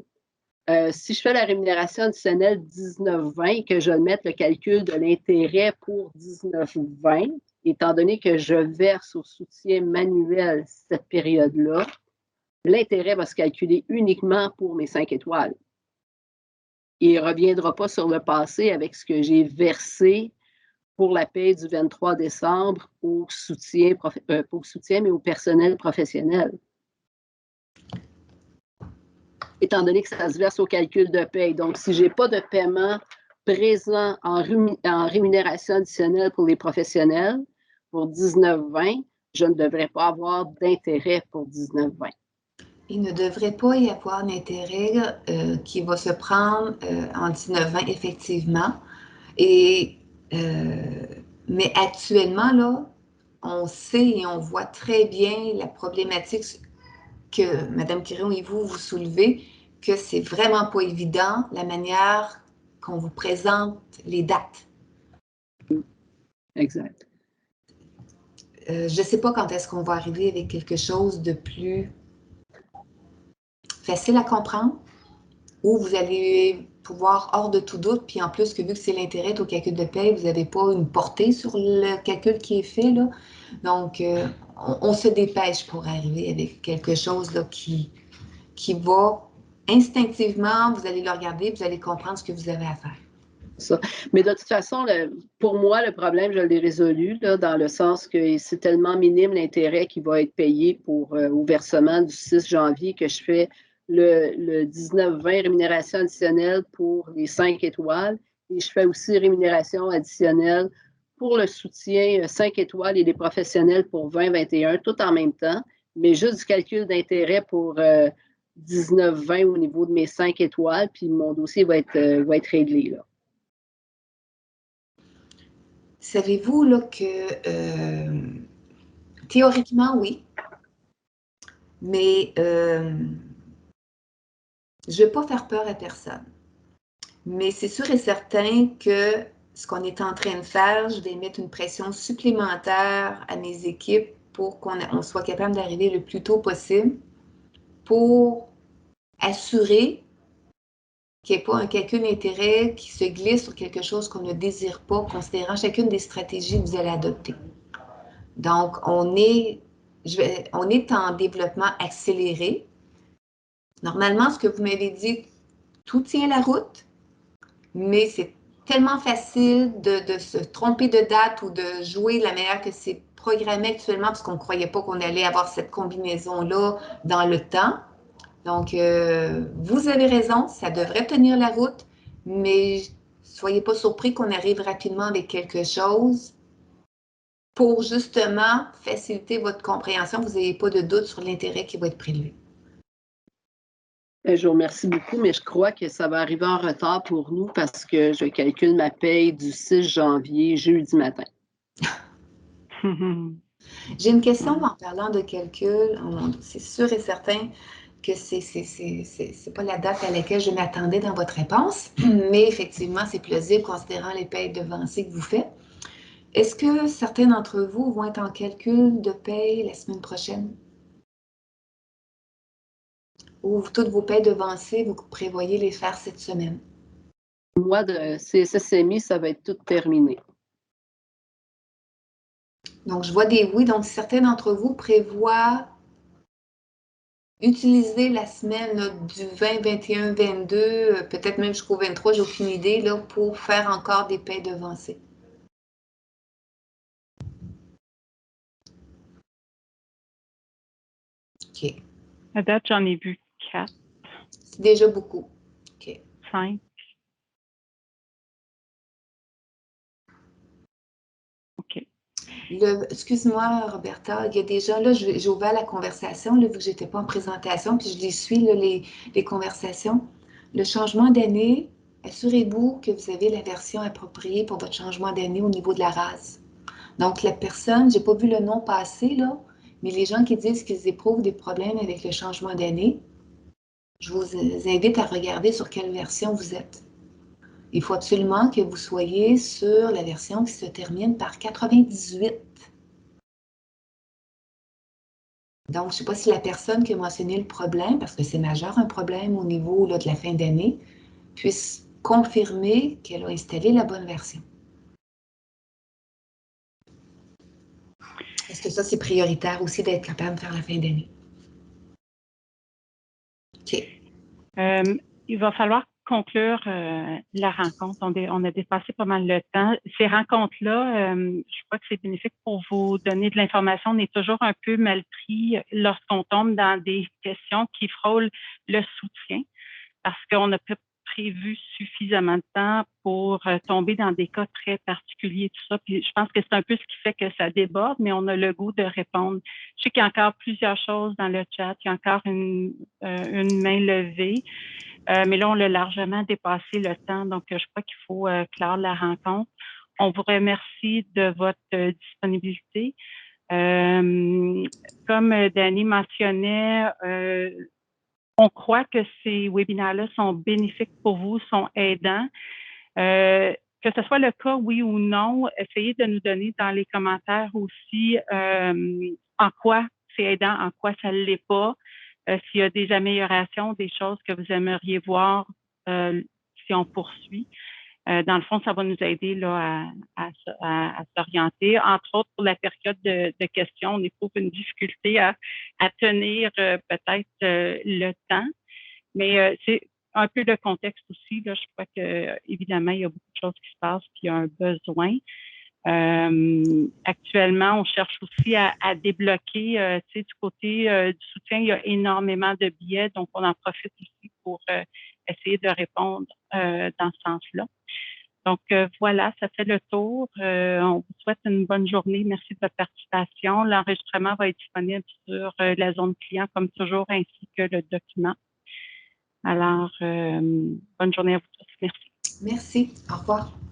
si je fais la rémunération additionnelle 19-20 et que je mette le calcul de l'intérêt pour 19-20, étant donné que je verse au soutien manuel cette période-là, l'intérêt va se calculer uniquement pour mes 5 étoiles. Il ne reviendra pas sur le passé avec ce que j'ai versé pour la paie du 23 décembre au soutien, mais au personnel professionnel. Étant donné que ça se verse au calcul de paie. Donc, si je n'ai pas de paiement présent en rémunération additionnelle pour les professionnels, pour 19-20, je ne devrais pas avoir d'intérêt pour 19-20. Il ne devrait pas y avoir d'intérêt qui va se prendre en 19-20, effectivement. Mais actuellement, là, on sait et on voit très bien la problématique que Mme Kirian et vous soulevez, que c'est vraiment pas évident la manière qu'on vous présente les dates. Exact. Je ne sais pas quand est-ce qu'on va arriver avec quelque chose de plus facile à comprendre, où vous allez pouvoir, hors de tout doute, puis en plus que vu que c'est l'intérêt au calcul de paie, vous n'avez pas une portée sur le calcul qui est fait, là. Donc, on se dépêche pour arriver avec quelque chose là, qui va instinctivement, vous allez le regarder, vous allez comprendre ce que vous avez à faire. Ça. Mais de toute façon, pour moi, le problème, je l'ai résolu là, dans le sens que c'est tellement minime l'intérêt qui va être payé au versement du 6 janvier que je fais le 19-20 rémunération additionnelle pour les 5 étoiles. Et je fais aussi rémunération additionnelle pour le soutien 5 étoiles et des professionnels pour 2021, tout en même temps, mais juste du calcul d'intérêt pour 19-20 au niveau de mes 5 étoiles, puis mon dossier va être réglé, là. Savez-vous là, que théoriquement, oui, mais je ne veux pas faire peur à personne. Mais c'est sûr et certain que ce qu'on est en train de faire, je vais mettre une pression supplémentaire à mes équipes pour qu'on soit capable d'arriver le plus tôt possible pour assurer qu'il n'y ait pas un calcul d'intérêt qui se glisse sur quelque chose qu'on ne désire pas, considérant chacune des stratégies que vous allez adopter. Donc, on est en développement accéléré. Normalement, ce que vous m'avez dit, tout tient la route, mais c'est tellement facile de se tromper de date ou de jouer de la manière que c'est programmé actuellement parce qu'on ne croyait pas qu'on allait avoir cette combinaison-là dans le temps. Donc, vous avez raison, ça devrait tenir la route, mais soyez pas surpris qu'on arrive rapidement avec quelque chose pour justement faciliter votre compréhension, vous n'ayez pas de doute sur l'intérêt qui va être prélevé. Je vous remercie beaucoup, mais je crois que ça va arriver en retard pour nous parce que je calcule ma paye du 6 janvier, jeudi matin. J'ai une question en parlant de calcul. C'est sûr et certain que c'est pas la date à laquelle je m'attendais dans votre réponse, mais effectivement, c'est plausible considérant les payes devancées que vous faites. Est-ce que certains d'entre vous vont être en calcul de paye la semaine prochaine? Ou toutes vos payes devancées, vous prévoyez les faire cette semaine? Moi, de CSSMI, ça va être tout terminé. Donc, je vois des oui. Donc, certains d'entre vous prévoient utiliser la semaine là, du 20, 21, 22, peut-être même jusqu'au 23, j'ai aucune idée, là, pour faire encore des paies devancées. OK. À date, j'en ai vu 4. C'est déjà beaucoup. OK. 5. OK. Excuse-moi, Roberta, il y a déjà, là, j'ai ouvert la conversation, là, vu que je n'étais pas en présentation, puis je les suis, là, les conversations. Le changement d'année, assurez-vous que vous avez la version appropriée pour votre changement d'année au niveau de la race. Donc, la personne, je n'ai pas vu le nom passer, là, mais les gens qui disent qu'ils éprouvent des problèmes avec le changement d'année, je vous invite à regarder sur quelle version vous êtes. Il faut absolument que vous soyez sur la version qui se termine par 98. Donc, je ne sais pas si la personne qui a mentionné le problème, parce que c'est majeur un problème au niveau là, de la fin d'année, puisse confirmer qu'elle a installé la bonne version. Est-ce que ça, c'est prioritaire aussi d'être capable de faire la fin d'année? OK. Il va falloir conclure la rencontre. On a dépassé pas mal le temps. Ces rencontres-là, je crois que c'est bénéfique pour vous donner de l'information. On est toujours un peu mal pris lorsqu'on tombe dans des questions qui frôlent le soutien parce qu'on n'a pas prévu suffisamment de temps pour tomber dans des cas très particuliers, tout ça. Puis je pense que c'est un peu ce qui fait que ça déborde, mais on a le goût de répondre. Je sais qu'il y a encore plusieurs choses dans le chat. Il y a encore une main levée. Mais là, on l'a largement dépassé le temps, donc je crois qu'il faut clore la rencontre. On vous remercie de votre disponibilité. Comme Dani mentionnait, on croit que ces webinaires-là sont bénéfiques pour vous, sont aidants. Que ce soit le cas, oui ou non, essayez de nous donner dans les commentaires aussi en quoi c'est aidant, en quoi ça ne l'est pas. S'il y a des améliorations, des choses que vous aimeriez voir si on poursuit. Dans le fond, ça va nous aider là, à s'orienter. Entre autres, pour la période de questions, on éprouve une difficulté à tenir peut-être le temps. Mais c'est un peu le contexte aussi. Là, je crois que évidemment, il y a beaucoup de choses qui se passent, puis il y a un besoin. Actuellement, on cherche aussi à débloquer, du côté du soutien, il y a énormément de billets, donc on en profite aussi pour essayer de répondre dans ce sens-là. Donc, voilà, ça fait le tour. On vous souhaite une bonne journée. Merci de votre participation. L'enregistrement va être disponible sur la zone client, comme toujours, ainsi que le document. Alors, bonne journée à vous tous. Merci. Merci. Au revoir.